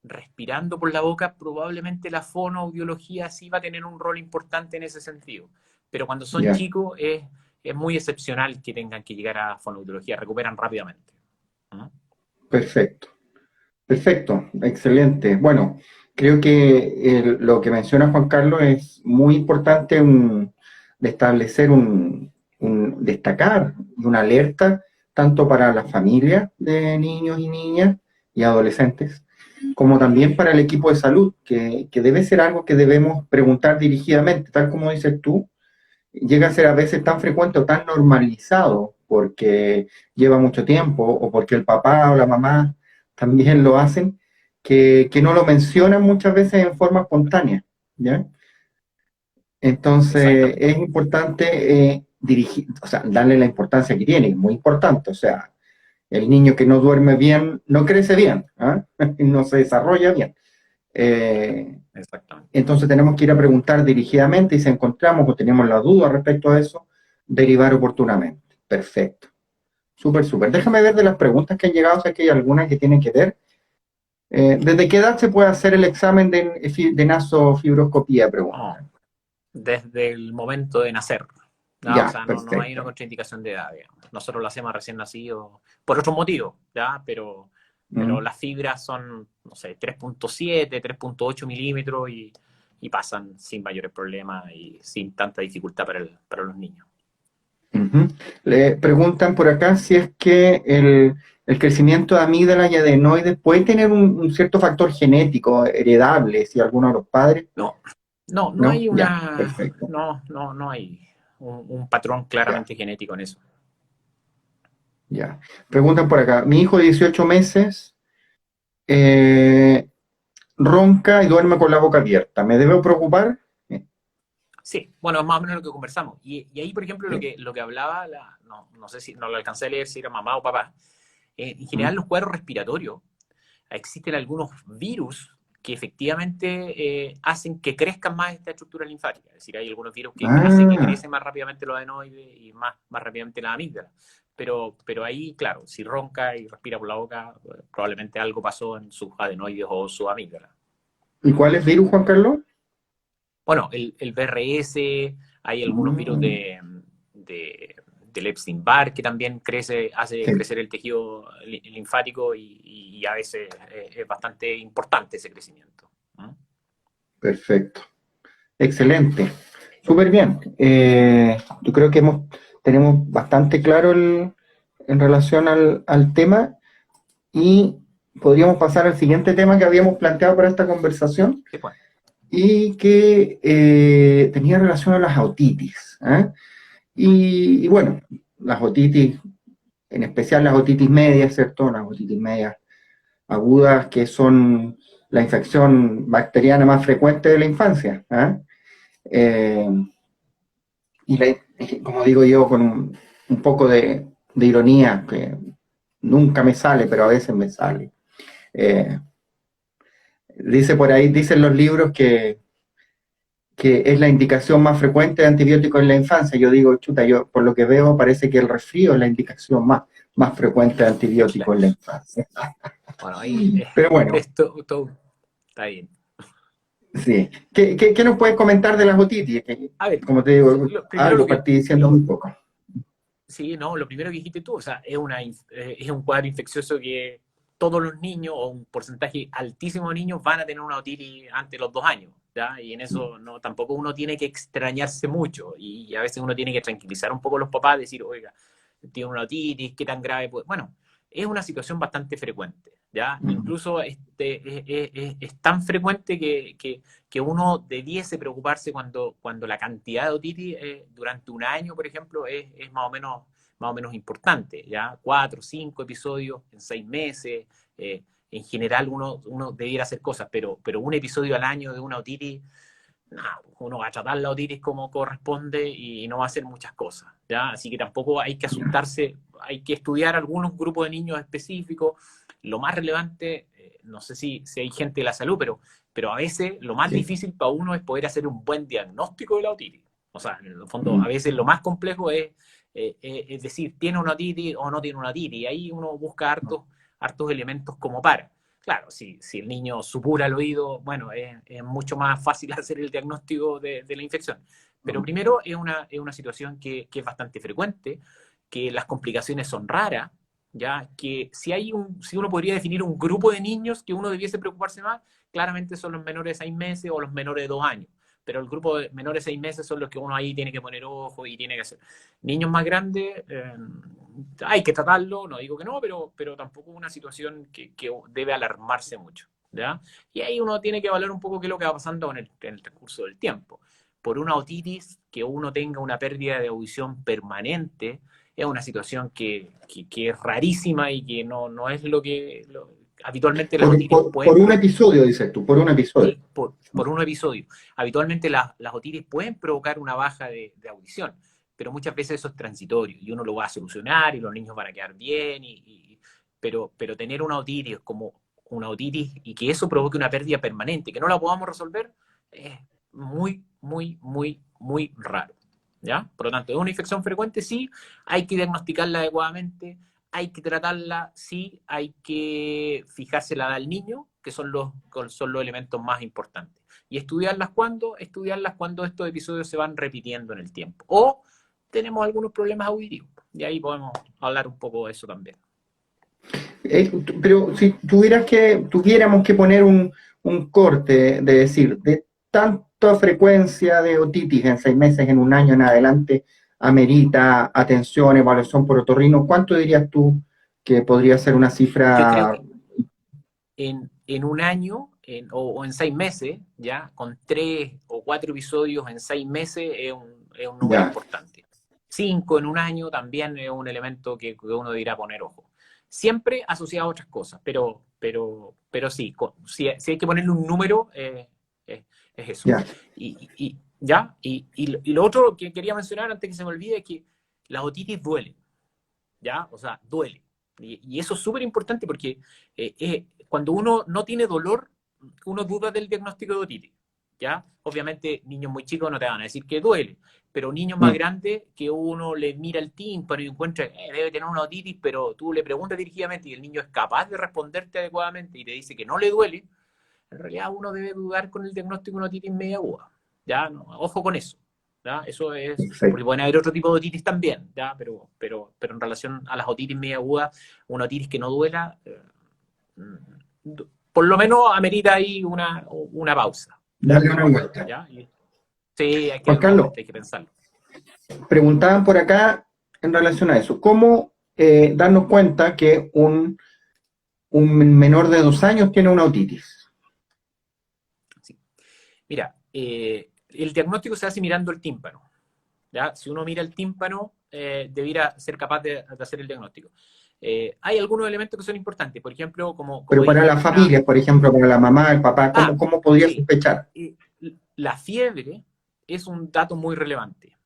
respirando por la boca, probablemente la fonoaudiología sí va a tener un rol importante en ese sentido. Pero cuando son Ya. chicos es muy excepcional que tengan que llegar a fonoaudiología, recuperan rápidamente. ¿No? Perfecto, perfecto, excelente. Bueno, creo que lo que menciona Juan Carlos es muy importante de establecer destacar una alerta tanto para la familia de niños y niñas y adolescentes, como también para el equipo de salud, que debe ser algo que debemos preguntar dirigidamente, tal como dices tú, llega a ser a veces tan frecuente o tan normalizado porque lleva mucho tiempo o porque el papá o la mamá también lo hacen, que no lo mencionan muchas veces en forma espontánea, ¿ya? Entonces Exactamente. es importante dirigir, o sea, darle la importancia que tiene, es muy importante, o sea, el niño que no duerme bien no crece bien, ¿ah? No se desarrolla bien. Eh, Exactamente. entonces tenemos que ir a preguntar dirigidamente y si encontramos o tenemos la duda respecto a eso, derivar oportunamente. Perfecto. Súper, súper. Déjame ver de las preguntas que han llegado, si aquí hay algunas que tienen que ver. ¿Desde qué edad se puede hacer el examen de nasofibroscopía? Oh, Preguntan. desde el momento de nacer. ¿Ya? O Ya, sea, no hay una perfecto. contraindicación de edad, digamos. Nosotros lo hacemos recién nacido por otros motivos, ¿ya? Pero Mm. las fibras son, no sé, 3.7, 3.8 milímetros y pasan sin mayores problemas y sin tanta dificultad para los niños. Ujú. Le preguntan por acá si es que el crecimiento de amígdalas y adenoides puede tener un cierto factor genético heredable, si alguno de los padres, No, no ¿no? hay Ya, perfecto. no hay un patrón Ya, claramente genético en eso. ya. Preguntan por acá, mi hijo de 18 meses eh, ronca y duerme con la boca abierta, ¿me debo preocupar? Sí, bueno, es más o menos lo que conversamos. Y ahí, por ejemplo, Sí. lo que hablaba, no sé si no lo alcancé a leer si era mamá o papá. En general, Mm. los cuadros respiratorios, existen algunos virus que efectivamente hacen que crezcan más esta estructura linfática. Es decir, hay algunos virus que hacen que Ah, crecen más rápidamente los adenoides y más rápidamente la amígdala. Pero ahí, claro, si ronca y respira por la boca, probablemente algo pasó en sus adenoides o su amígdala. ¿y cuál es virus, Juan Carlos? Bueno, el BRS, hay algunos virus Mm, del Epstein-Barr que también hace sí, crecer el tejido linfático y a veces es bastante importante ese crecimiento. ¿Mm? perfecto. Excelente. Súper bien. Yo creo que tenemos bastante claro en relación al tema y podríamos pasar al siguiente tema que habíamos planteado para esta conversación Sí, pues. y que tenía relación a las otitis. ¿Eh? Y bueno, las otitis, en especial las otitis medias, ¿cierto? Las otitis medias agudas, que son la infección bacteriana más frecuente de la infancia. ¿Eh? Eh, y como digo yo, con un poco de ironía, que nunca me sale, pero a veces me sale. Eh, dice por ahí, dicen los libros que es la indicación más frecuente de antibióticos en la infancia. Yo digo, chuta, yo por lo que veo parece que el resfrío es la indicación más frecuente de antibióticos Claro. en la infancia. Bueno, ahí Pero bueno, esto está bien. sí. ¿Qué nos puedes comentar de las otitis? Que, A ver, como te digo, primero algo partí diciendo muy poco. sí, no, lo primero que dijiste tú, o sea, es un cuadro infeccioso que todos los niños, o un porcentaje altísimo de niños, van a tener una otitis antes de los 2 años, ¿ya? Y en eso no, tampoco uno tiene que extrañarse mucho, y a veces uno tiene que tranquilizar un poco a los papás, decir, oiga, tiene una otitis, ¿qué tan grave puede? Bueno, es una situación bastante frecuente, ¿ya? Incluso es tan frecuente que uno debiese preocuparse cuando la cantidad de otitis durante un año, por ejemplo, es más o menos importante, ¿ya? 4 o 5 episodios en 6 meses. En general uno debiera hacer cosas, pero un episodio al año de una otitis, no, uno va a tratar la otitis como corresponde y no va a hacer muchas cosas, ¿ya? Así que tampoco hay que asustarse, hay que estudiar algunos grupos de niños específicos. Lo más relevante, no sé si hay gente de la salud, pero a veces lo más Sí. difícil para uno es poder hacer un buen diagnóstico de la otitis. O sea, en el fondo, a veces lo más complejo es decir, ¿tiene una otitis o no tiene una otitis? Y ahí uno busca hartos elementos como para. Claro, si el niño supura el oído, bueno, es mucho más fácil hacer el diagnóstico de la infección. Pero primero es una situación que es bastante frecuente, que las complicaciones son raras, ya que si uno podría definir un grupo de niños que uno debiese preocuparse más, claramente son los menores de 6 meses o los menores de 2 años. Pero el grupo de menores de 6 meses son los que uno ahí tiene que poner ojo y tiene que hacer. Niños más grandes, hay que tratarlo, no digo que no, pero tampoco es una situación que debe alarmarse mucho, ¿ya? Y ahí uno tiene que evaluar un poco qué es lo que va pasando en el transcurso del tiempo. Por una otitis, que uno tenga una pérdida de audición permanente, es una situación que es rarísima y que no es habitualmente las otitis Por pueden un episodio, dices tú, por un episodio. por un episodio. Habitualmente las otitis pueden provocar una baja de audición, pero muchas veces eso es transitorio y uno lo va a solucionar y los niños van a quedar bien, pero tener una otitis como una otitis y que eso provoque una pérdida permanente, que no la podamos resolver, es muy, muy, muy, muy raro. ¿Ya? Por lo tanto, es una infección frecuente, sí, hay que diagnosticarla adecuadamente, hay que tratarla, sí, hay que fijarse la edad del niño, que son los elementos más importantes. Y estudiarlas cuando estos episodios se van repitiendo en el tiempo. O tenemos algunos problemas auditivos. Y ahí podemos hablar un poco de eso también. Pero si tuviéramos que poner un corte, de decir, de tanta frecuencia de otitis en 6 meses, en un año en adelante, amerita atención, evaluación por otorrino, ¿cuánto dirías tú que podría ser una Yo creo cifra? que en un año o en 6 meses, ya, con 3 o 4 episodios en 6 meses es un número Ya, importante. 5 en un año también es un elemento que uno dirá poner ojo. Siempre asociado a otras cosas, pero sí, si hay que ponerle un número, es eso. ya, ¿Ya? Y lo otro que quería mencionar antes que se me olvide es que las otitis duelen. ¿Ya? O sea, duele. Y eso es súper importante porque cuando uno no tiene dolor, uno duda del diagnóstico de otitis, ¿ya? Obviamente, niños muy chicos no te van a decir que duele, pero niños más grandes que uno le mira el tímpano y encuentra, debe tener una otitis, pero tú le preguntas dirigidamente y el niño es capaz de responderte adecuadamente y te dice que no le duele, en realidad uno debe dudar con el diagnóstico de una otitis media aguda, ¿ya? No, ojo con eso, ¿ya? Eso es, porque Perfecto. pueden haber otro tipo de otitis también, ¿ya? Pero en relación a las otitis media agudas, una otitis que no duela, por lo menos amerita ahí una pausa, ¿ya? Darle una vuelta. ¿Ya? Sí, hay que Juan darle una Carlos, vuelta, hay que pensarlo. preguntaban por acá en relación a eso. ¿Cómo darnos cuenta que un menor de 2 años tiene una otitis? Sí. Mira, el diagnóstico se hace mirando el tímpano, ¿ya? Si uno mira el tímpano, debiera ser capaz de hacer el diagnóstico. Hay algunos elementos que son importantes, por ejemplo, como Pero para dije, las familias, por ejemplo, para la mamá, el papá, Ah, ¿cómo podría sí. sospechar? La fiebre es un dato muy relevante.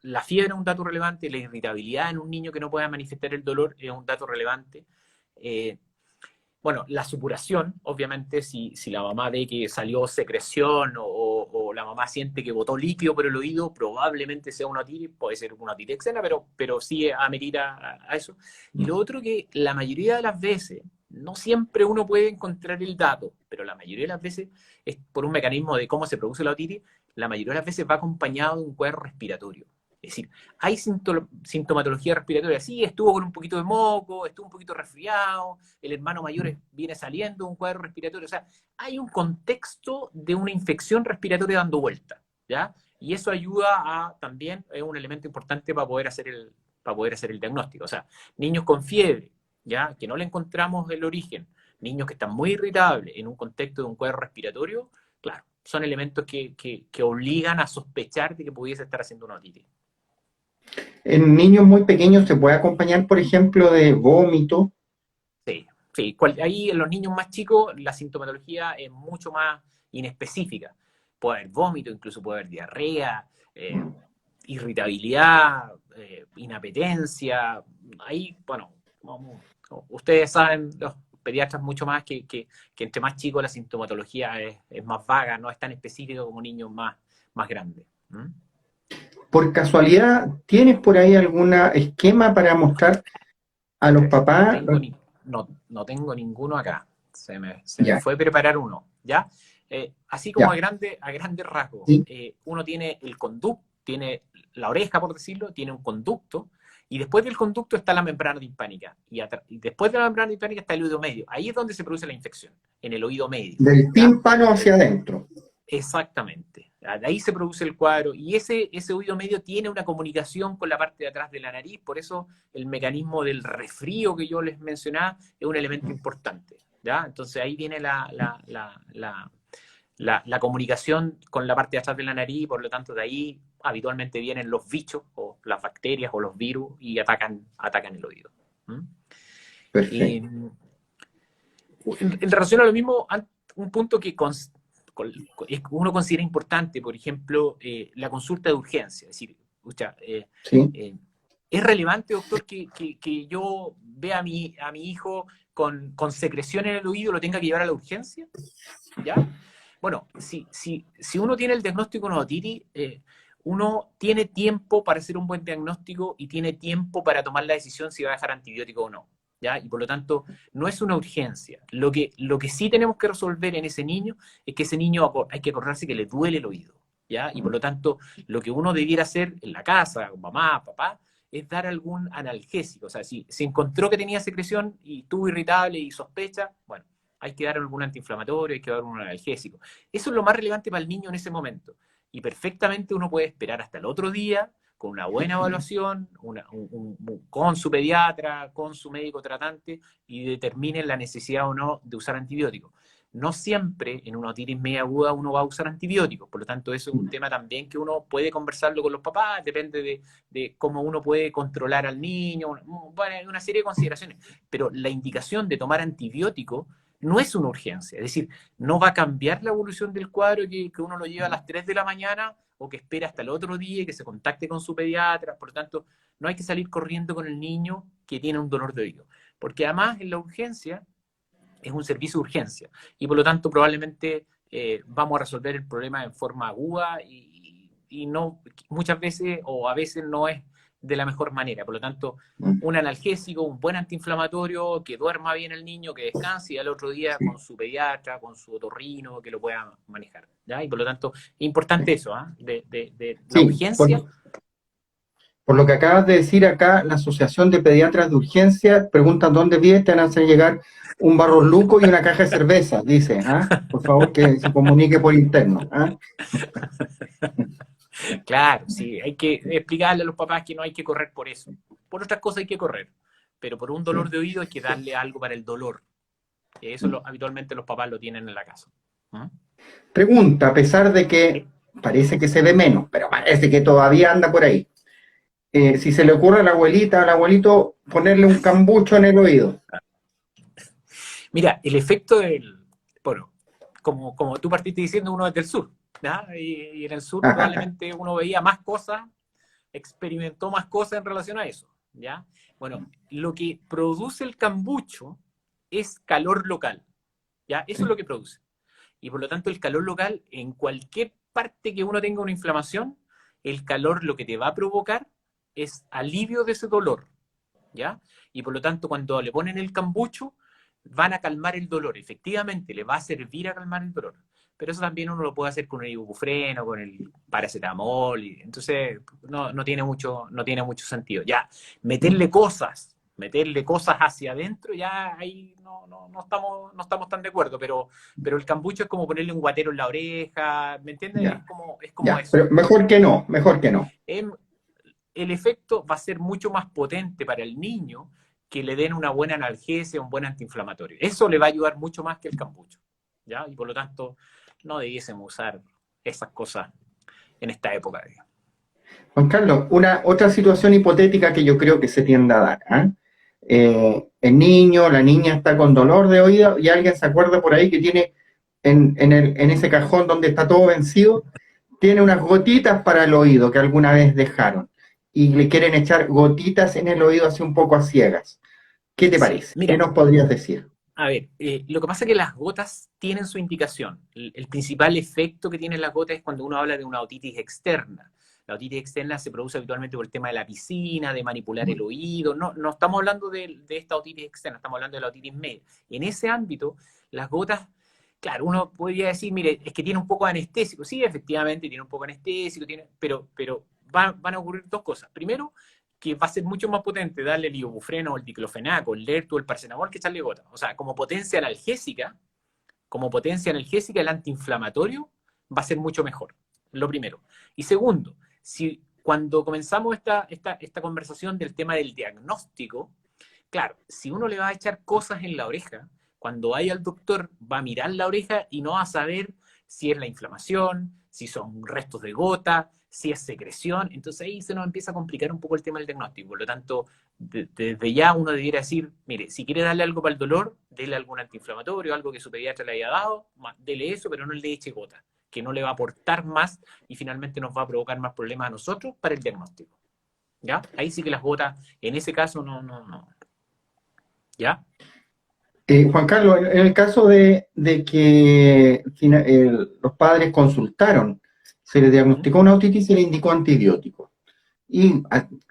La fiebre es un dato relevante, la irritabilidad en un niño que no pueda manifestar el dolor es un dato relevante. Eh, bueno, la supuración, obviamente, si la mamá ve que salió secreción o la mamá siente que botó líquido por el oído, probablemente sea una otitis, puede ser una otitis externa, pero sí amerita a eso. Y lo otro que la mayoría de las veces, no siempre uno puede encontrar el dato, pero la mayoría de las veces es por un mecanismo de cómo se produce la otitis, la mayoría de las veces va acompañado de un cuadro respiratorio. Es decir, hay sintomatología respiratoria. Sí, estuvo con un poquito de moco, estuvo un poquito resfriado, el hermano mayor viene saliendo de un cuadro respiratorio. O sea, hay un contexto de una infección respiratoria dando vuelta, ¿ya? Y eso ayuda a, también, es un elemento importante para poder hacer el diagnóstico. O sea, niños con fiebre, ¿ya? Que no le encontramos el origen, niños que están muy irritables en un contexto de un cuadro respiratorio, claro, son elementos que obligan a sospechar de que pudiese estar haciendo una otitis. En niños muy pequeños se puede acompañar, por ejemplo, de vómito. Sí, sí. Ahí en los niños más chicos la sintomatología es mucho más inespecífica. Puede haber vómito, incluso puede haber diarrea, irritabilidad, inapetencia. Ahí, bueno, ustedes saben, los pediatras mucho más que entre más chicos la sintomatología es más vaga, no es tan específica como niños más grandes. ¿Mm? Por casualidad, ¿tienes por ahí algún esquema para mostrar a los No papás? tengo, no tengo ninguno acá. Se me Ya, fue preparar uno, ¿ya? Así como ya, a grandes rasgos, sí, uno tiene el conducto, tiene la oreja, por decirlo, tiene un conducto, y después del conducto está la membrana timpánica, y después de la membrana timpánica está el oído medio. Ahí es donde se produce la infección, en el oído medio, del ¿ya? tímpano hacia adentro. Exactamente. De ahí se produce el cuadro y ese oído medio tiene una comunicación con la parte de atrás de la nariz, por eso el mecanismo del resfrío que yo les mencionaba es un elemento importante. ¿Ya? Entonces ahí viene la comunicación con la parte de atrás de la nariz, por lo tanto de ahí habitualmente vienen los bichos o las bacterias o los virus y atacan el oído. ¿Mm? Y Perfecto. en relación a lo mismo, un punto que uno considera importante, por ejemplo, la consulta de urgencia. Es decir, escucha, Sí. ¿es relevante, doctor, que yo vea a mi hijo con secreción en el oído, lo tenga que llevar a la urgencia? ¿Ya? Bueno, si uno tiene el diagnóstico de una otitis, uno tiene tiempo para hacer un buen diagnóstico y tiene tiempo para tomar la decisión si va a dejar antibiótico o no. ¿Ya? Y por lo tanto, no es una urgencia. Lo que sí tenemos que resolver en ese niño es que ese niño hay que acordarse que le duele el oído. ¿Ya? Y por lo tanto, lo que uno debiera hacer en la casa, con mamá, papá, es dar algún analgésico. O sea, si se encontró que tenía secreción y estuvo irritable y sospecha, bueno, hay que dar algún antiinflamatorio, hay que dar un analgésico. Eso es lo más relevante para el niño en ese momento. Y perfectamente uno puede esperar hasta el otro día con una buena evaluación, con su pediatra, con su médico tratante, y determinen la necesidad o no de usar antibióticos. No siempre en una otitis media aguda uno va a usar antibióticos, por lo tanto eso es un tema también que uno puede conversarlo con los papás, depende de cómo uno puede controlar al niño, bueno, hay una serie de consideraciones, pero la indicación de tomar antibióticos no es una urgencia, es decir, no va a cambiar la evolución del cuadro que uno lo lleva a las 3 de la mañana o que espera hasta el otro día y que se contacte con su pediatra. Por lo tanto, no hay que salir corriendo con el niño que tiene un dolor de oído. Porque además en la urgencia es un servicio de urgencia y por lo tanto probablemente vamos a resolver el problema en forma aguda y no muchas veces o a veces no es de la mejor manera. Por lo tanto, un analgésico, un buen antiinflamatorio, que duerma bien el niño, que descanse y al otro día con su pediatra, con su otorrino, que lo pueda manejar, ¿ya? Y por lo tanto, es importante eso, de la Sí, urgencia. por lo que acabas de decir acá, la Asociación de Pediatras de Urgencia preguntan dónde vives, te van a hacer llegar un barro luco y una caja de cerveza, dice, ¿ah? Por favor que se comunique por interno, ¿ah? Claro, sí, hay que explicarle a los papás que no hay que correr por eso. Por otras cosas hay que correr, pero por un dolor Sí. de oído hay que darle algo para el dolor. Eso habitualmente los papás lo tienen en la casa. ¿Mm? Pregunta, a pesar de que parece que se ve menos, pero parece que todavía anda por ahí. Si se le ocurre a la abuelita, al abuelito, ponerle un cambucho en el oído. Mira, el efecto bueno, como tú partiste diciendo, uno es del sur, ¿ya? Y en el sur probablemente uno veía más cosas, experimentó más cosas en relación a eso, ¿ya? Bueno, lo que produce el cambucho es calor local, ¿ya? Eso es lo que produce. Y por lo tanto el calor local, en cualquier parte que uno tenga una inflamación, el calor lo que te va a provocar es alivio de ese dolor, ¿ya? Y por lo tanto cuando le ponen el cambucho, van a calmar el dolor. Efectivamente, le va a servir a calmar el dolor. Pero eso también uno lo puede hacer con el ibuprofeno, con el paracetamol. Entonces, no tiene mucho sentido. Ya, meterle cosas hacia adentro, ya ahí no estamos tan de acuerdo. Pero el cambucho es como ponerle un guatero en la oreja, ¿me entiendes? Ya, Es como ya, eso. pero mejor que no, mejor que no. Em, el efecto va a ser mucho más potente para el niño que le den una buena analgesia, un buen antiinflamatorio. Eso le va a ayudar mucho más que el cambucho, ¿ya? Y por lo tanto, no debiésemos usar esas cosas en esta época. Juan Carlos, una otra situación hipotética que yo creo que se tiende a dar, ¿ah? El niño, la niña está con dolor de oído y alguien se acuerda por ahí que tiene en ese cajón donde está todo vencido, tiene unas gotitas para el oído que alguna vez dejaron y le quieren echar gotitas en el oído así un poco a ciegas. ¿Qué te Sí, parece? ¿Qué mira, nos podrías decir? a ver, lo que pasa es que las gotas tienen su indicación. El principal efecto que tienen las gotas es cuando uno habla de una otitis externa. La otitis externa se produce habitualmente por el tema de la piscina, de manipular el oído. No estamos hablando de esta otitis externa, estamos hablando de la otitis media. En ese ámbito, las gotas, claro, uno podría decir, mire, es que tiene un poco de anestésico. Sí, efectivamente, tiene un poco de anestésico, pero van a ocurrir dos cosas. Primero, que va a ser mucho más potente darle el ibuprofeno, el diclofenaco, el lertu, el paracetamol que echarle gotas. O sea, como potencia analgésica, el antiinflamatorio va a ser mucho mejor. Lo primero. Y segundo, si cuando comenzamos esta conversación del tema del diagnóstico, claro, si uno le va a echar cosas en la oreja, cuando vaya al doctor va a mirar la oreja y no va a saber si es la inflamación, si son restos de gota, si es secreción. Entonces ahí se nos empieza a complicar un poco el tema del diagnóstico. Por lo tanto, desde ya uno debiera decir, mire, si quiere darle algo para el dolor, dele algún antiinflamatorio, algo que su pediatra le haya dado, dele eso, pero no le eche gota, que no le va a aportar más y finalmente nos va a provocar más problemas a nosotros para el diagnóstico. ¿Ya? Ahí sí que las gotas, en ese caso, no. ¿Ya? Juan Carlos, en el caso de que los padres consultaron, se le ¿Mm? diagnosticó una otitis y se le indicó antibiótico. Y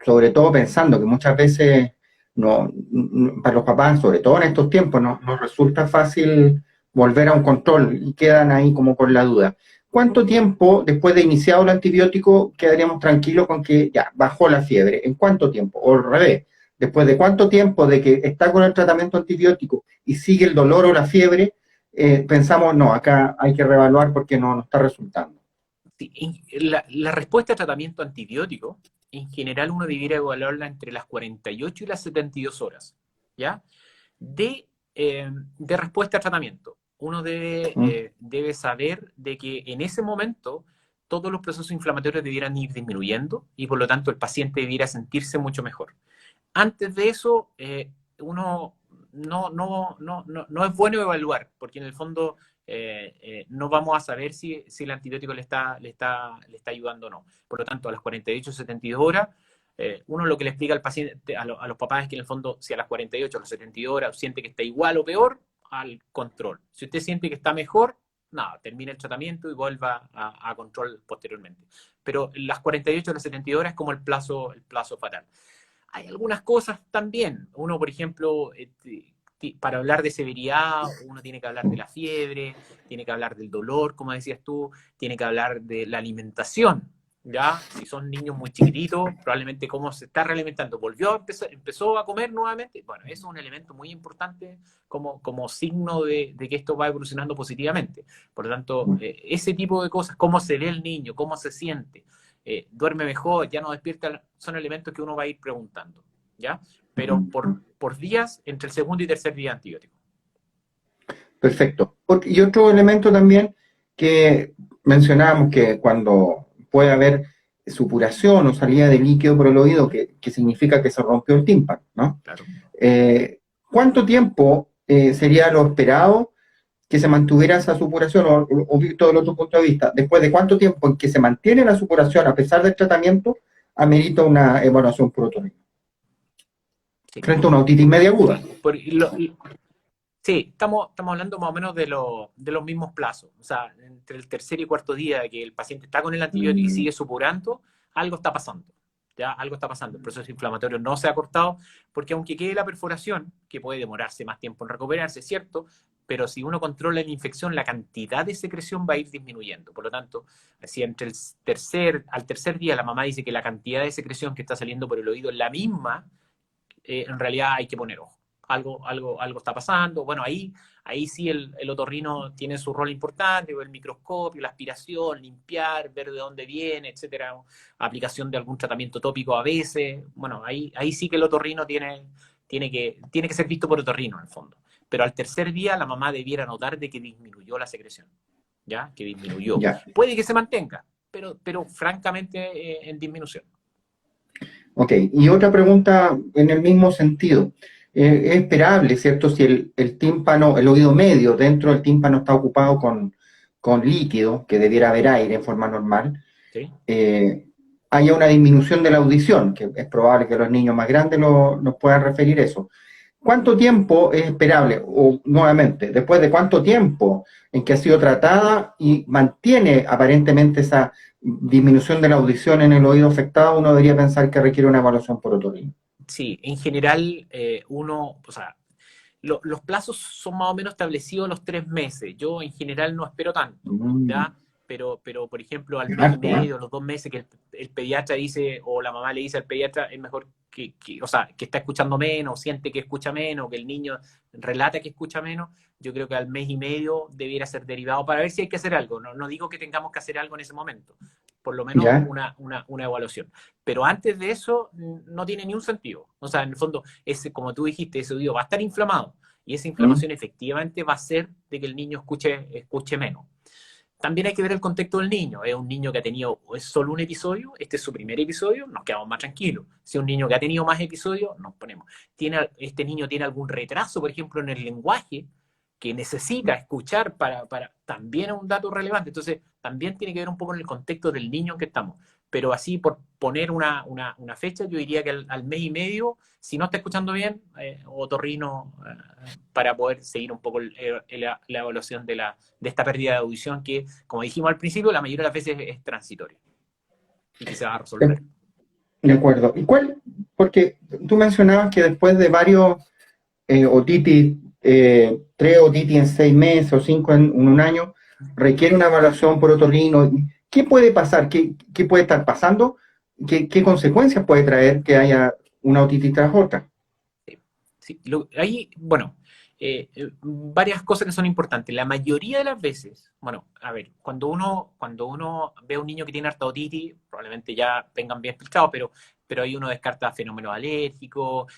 sobre todo pensando que muchas veces para los papás, sobre todo en estos tiempos, no resulta fácil volver a un control y quedan ahí como con la duda. ¿Cuánto tiempo después de iniciado el antibiótico quedaríamos tranquilos con que ya bajó la fiebre? ¿En cuánto tiempo? O al revés, después de cuánto tiempo de que está con el tratamiento antibiótico y sigue el dolor o la fiebre, pensamos, no, acá hay que reevaluar porque no está resultando. Sí, la respuesta a tratamiento antibiótico, en general uno debiera evaluarla entre las 48 y las 72 horas, ¿ya? De respuesta a tratamiento. Uno ¿Mm? debe saber de que en ese momento todos los procesos inflamatorios debieran ir disminuyendo y por lo tanto el paciente debiera sentirse mucho mejor. Antes de eso, uno no es bueno evaluar, porque en el fondo no vamos a saber si el antibiótico le está ayudando o no. Por lo tanto, a las 48 o 72 horas, uno lo que le explica al paciente, a los papás es que en el fondo, si a las 48 o las 72 horas siente que está igual o peor, al control. Si usted siente que está mejor, nada, termina el tratamiento y vuelva a control posteriormente. Pero las 48 a las 72 horas es como el plazo fatal. Hay algunas cosas también. Uno, por ejemplo, para hablar de severidad, uno tiene que hablar de la fiebre, tiene que hablar del dolor, como decías tú, tiene que hablar de la alimentación. ¿Ya? Si son niños muy chiquititos, probablemente cómo se está realimentando. Empezó a comer nuevamente. Bueno, eso es un elemento muy importante como signo de que esto va evolucionando positivamente. Por lo tanto, ese tipo de cosas, cómo se ve el niño, cómo se siente, duerme mejor, ya no despierta, son elementos que uno va a ir preguntando, ¿ya? Pero por días, entre el segundo y tercer día antibiótico. Perfecto. Y otro elemento también que mencionábamos, que cuando puede haber supuración o salida de líquido por el oído, que significa que se rompió el tímpano, ¿no? Claro. ¿Cuánto tiempo sería lo esperado que se mantuviera esa supuración, o visto desde otro punto de vista? Después de cuánto tiempo en que se mantiene la supuración a pesar del tratamiento, amerita una evaluación por otorrino, Sí. frente a una otitis media aguda. Sí, estamos hablando más o menos de los mismos plazos. O sea, entre el tercer y cuarto día de que el paciente está con el antibiótico y sigue supurando, algo está pasando. ¿Ya? Algo está pasando. El proceso inflamatorio no se ha cortado, porque aunque quede la perforación, que puede demorarse más tiempo en recuperarse, ¿cierto? Pero si uno controla la infección, la cantidad de secreción va a ir disminuyendo. Por lo tanto, si al tercer día la mamá dice que la cantidad de secreción que está saliendo por el oído es la misma, en realidad hay que poner ojo. Algo está pasando. Bueno, ahí sí el otorrino tiene su rol importante, el microscopio, la aspiración, limpiar, ver de dónde viene, etcétera, aplicación de algún tratamiento tópico a veces. Bueno, ahí sí que el otorrino tiene que ser visto por otorrino en el fondo. Pero al tercer día la mamá debiera notar de que disminuyó la secreción, ¿ya? Que disminuyó. Ya. Puede que se mantenga, pero francamente en disminución. Ok, y otra pregunta en el mismo sentido. Es esperable, ¿cierto? Si el tímpano, el oído medio dentro del tímpano está ocupado con líquido, que debiera haber aire en forma normal, ¿Sí? haya una disminución de la audición, que es probable que los niños más grandes nos puedan referir eso. ¿Cuánto tiempo es esperable? O nuevamente, después de cuánto tiempo en que ha sido tratada y mantiene aparentemente esa disminución de la audición en el oído afectado, uno debería pensar que requiere una evaluación por otorrino. Sí, en general o sea, los plazos son más o menos establecidos a los 3 meses. Yo en general no espero tanto, ¿ya? Pero por ejemplo, al mes y medio, los 2 meses que el pediatra dice, o la mamá le dice al pediatra, es mejor o sea, que está escuchando menos, siente que escucha menos, que el niño relata que escucha menos, yo creo que al mes y medio debiera ser derivado para ver si hay que hacer algo. No digo que tengamos que hacer algo en ese momento, por lo menos ¿Ya? una evaluación. Pero antes de eso no tiene ni un sentido. O sea, en el fondo, como tú dijiste, ese oído va a estar inflamado y esa inflamación efectivamente va a hacer de que el niño escuche menos. También hay que ver el contexto del niño. Es un niño que ha tenido es solo un episodio, este es su primer episodio, nos quedamos más tranquilos. Si es un niño que ha tenido más episodios, nos ponemos. Este niño tiene algún retraso, por ejemplo, en el lenguaje, que necesita escuchar también es un dato relevante. Entonces, también tiene que ver un poco en el contexto del niño en que estamos. Pero así, por poner una fecha, yo diría que al mes y medio, si no está escuchando bien, otorrino, para poder seguir un poco la evaluación de esta pérdida de audición que, como dijimos al principio, la mayoría de las veces es transitoria y que se va a resolver. De acuerdo. Porque tú mencionabas que después de varios otitis, 3 otitis en 6 meses o 5 en un año, requiere una evaluación por otorrino. ¿Qué puede pasar? ¿Qué puede estar pasando? ¿Qué consecuencias puede traer que haya una otitis tras otra? Sí. Ahí, bueno, varias cosas que son importantes. La mayoría de las veces, bueno, a ver, cuando uno ve a un niño que tiene harta otitis, probablemente ya vengan bien explicados, pero ahí uno descarta fenómenos alérgicos,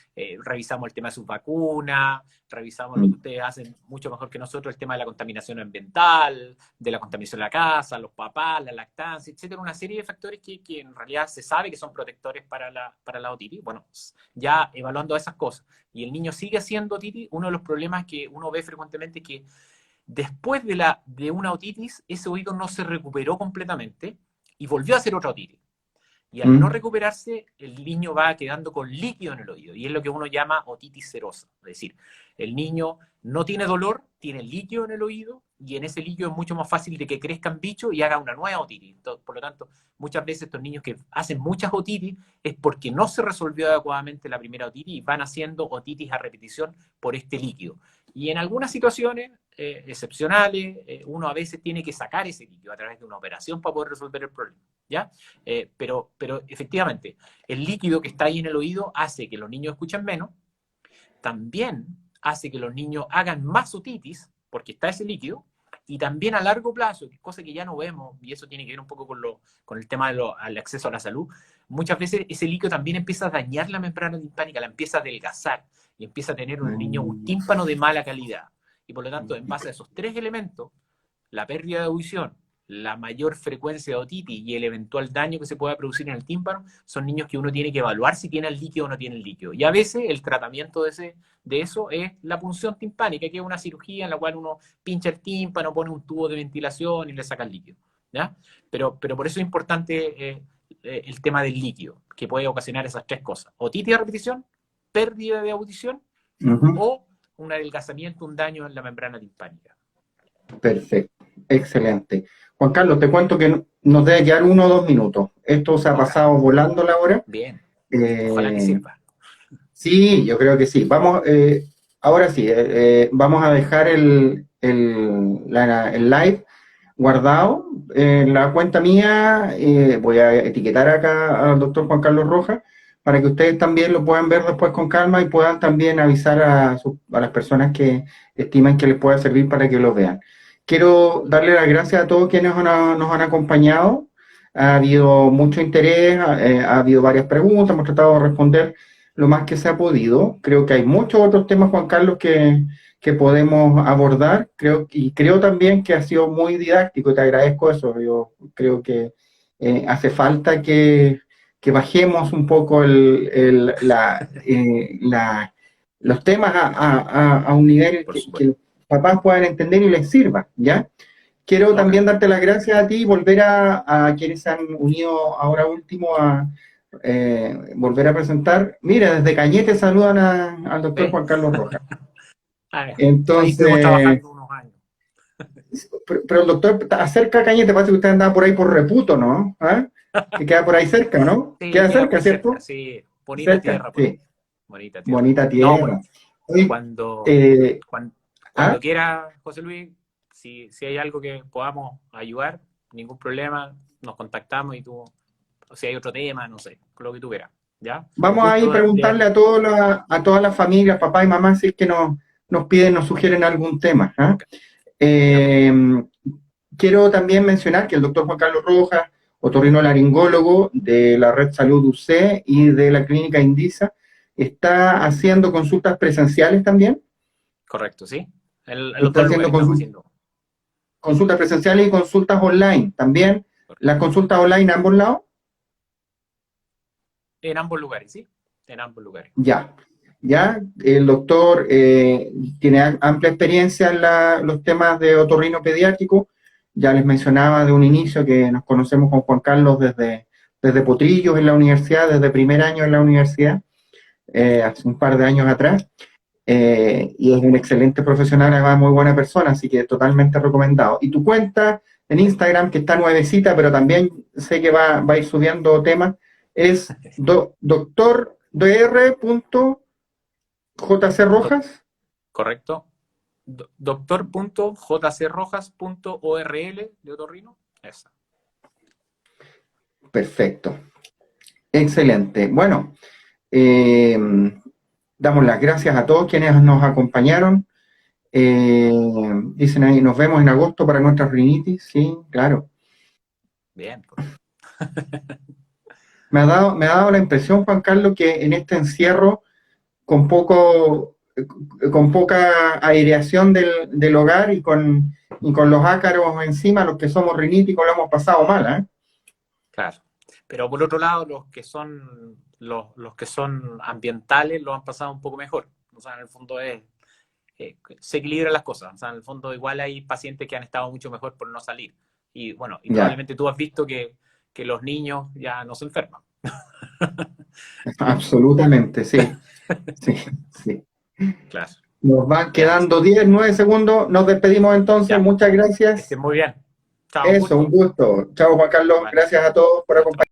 revisamos el tema de sus vacunas, revisamos lo que ustedes hacen mucho mejor que nosotros, el tema de la contaminación ambiental, de la contaminación de la casa, los papás, la lactancia, etcétera, una serie de factores que en realidad se sabe que son protectores para la otitis. Bueno, ya evaluando esas cosas, y el niño sigue haciendo otitis, uno de los problemas que uno ve frecuentemente es que después de una otitis, ese oído no se recuperó completamente y volvió a hacer otra otitis. Y al no recuperarse, el niño va quedando con líquido en el oído, y es lo que uno llama otitis serosa. Es decir, el niño no tiene dolor, tiene líquido en el oído, y en ese líquido es mucho más fácil de que crezcan bichos y haga una nueva otitis. Entonces, por lo tanto, muchas veces estos niños que hacen muchas otitis es porque no se resolvió adecuadamente la primera otitis y van haciendo otitis a repetición por este líquido. Y en algunas situaciones excepcionales, uno a veces tiene que sacar ese líquido a través de una operación para poder resolver el problema, ¿ya? Pero efectivamente, el líquido que está ahí en el oído hace que los niños escuchen menos, también hace que los niños hagan más otitis, porque está ese líquido, y también a largo plazo, cosa que ya no vemos, y eso tiene que ver un poco con el tema del acceso a la salud, muchas veces ese líquido también empieza a dañar la membrana timpánica, la empieza a adelgazar, y empieza a tener un niño un tímpano de mala calidad. Y por lo tanto, en base a esos tres elementos, la pérdida de audición, la mayor frecuencia de otitis y el eventual daño que se pueda producir en el tímpano, son niños que uno tiene que evaluar si tiene el líquido o no tiene el líquido. Y a veces el tratamiento de eso es la punción timpánica, que es una cirugía en la cual uno pincha el tímpano, pone un tubo de ventilación y le saca el líquido, ¿ya? Pero por eso es importante el tema del líquido, que puede ocasionar esas tres cosas: otitis a repetición, pérdida de audición o un adelgazamiento, un daño en la membrana timpánica. Perfecto, excelente. Juan Carlos, te cuento que nos debe quedar 1 o 2 minutos. Esto se ha pasado volando la hora. Bien, ojalá que sirva. Sí, yo creo que sí. Vamos, ahora sí, vamos a dejar el live guardado en la cuenta mía. Voy a etiquetar acá al doctor Juan Carlos Rojas para que ustedes también lo puedan ver después con calma y puedan también avisar a las personas que estiman que les pueda servir para que lo vean. Quiero darle las gracias a todos quienes nos han acompañado. Ha habido mucho interés, ha habido varias preguntas, hemos tratado de responder lo más que se ha podido. Creo que hay muchos otros temas, Juan Carlos, que podemos abordar. Creo también que ha sido muy didáctico y te agradezco eso. Yo creo que hace falta que bajemos un poco los temas a un nivel que los papás puedan entender y les sirva, ¿ya? Quiero también darte las gracias a ti y volver a quienes se han unido ahora último a volver a presentar. Mira, desde Cañete saludan al doctor Juan Carlos Rojas. Entonces, ahí estuvimos trabajando unos años. Pero el doctor acerca a Cañete, parece que usted andaba por ahí por Reputo, ¿no? ¿Ah? Que queda por ahí cerca, ¿no? Sí, queda cerca, ¿cierto? Cerca, sí, bonita cerca, tierra. Sí. Bonita tierra. Bonita tierra. No, cuando quiera, José Luis, si hay algo que podamos ayudar, ningún problema, nos contactamos y tú, si hay otro tema, no sé, lo que tú quieras, ¿ya? Vamos a ir preguntarle a todas las familias, papá y mamá, si es que nos piden, nos sugieren algún tema. Quiero también mencionar que el doctor Juan Carlos Rojas, otorrinolaringólogo de la Red Salud UC y de la Clínica Indisa, está haciendo consultas presenciales también. Correcto, sí. Está haciendo consultas presenciales y consultas online también. Correcto. ¿Las consultas online a ambos lados? En ambos lugares, sí. En ambos lugares. Ya. El doctor tiene amplia experiencia en los temas de otorrino pediátrico. Ya les mencionaba de un inicio que nos conocemos con Juan Carlos desde Potrillos en la universidad, desde primer año en la universidad, hace un par de años atrás. Y es un excelente profesional, además muy buena persona, así que totalmente recomendado. Y tu cuenta en Instagram, que está nuevecita, pero también sé que va a ir subiendo temas, es doctor.jcrojas. Correcto. Doctor.jcrojas.orl de otorrino. Esa. Perfecto. Excelente. Bueno, damos las gracias a todos quienes nos acompañaron. Dicen ahí, nos vemos en agosto para nuestra rinitis. Sí, claro. Bien. Me ha dado la impresión, Juan Carlos, que en este encierro, con poca aireación del hogar y con los ácaros encima, los que somos riníticos lo hemos pasado mal, ¿eh? Claro. Pero por otro lado, los que son ambientales lo han pasado un poco mejor. O sea, en el fondo se equilibran las cosas. O sea, en el fondo igual hay pacientes que han estado mucho mejor por no salir. Y bueno, y probablemente tú has visto que que los niños ya no se enferman. Absolutamente, sí. Sí, sí. Claro. Nos van quedando 10, 9 segundos. Nos despedimos entonces. Ya. Muchas Que gracias. estén muy bien. Chao, un Eso, un gusto. gusto. Chao, Juan Carlos. Igual. Gracias a todos por Chao, chao. acompañarnos.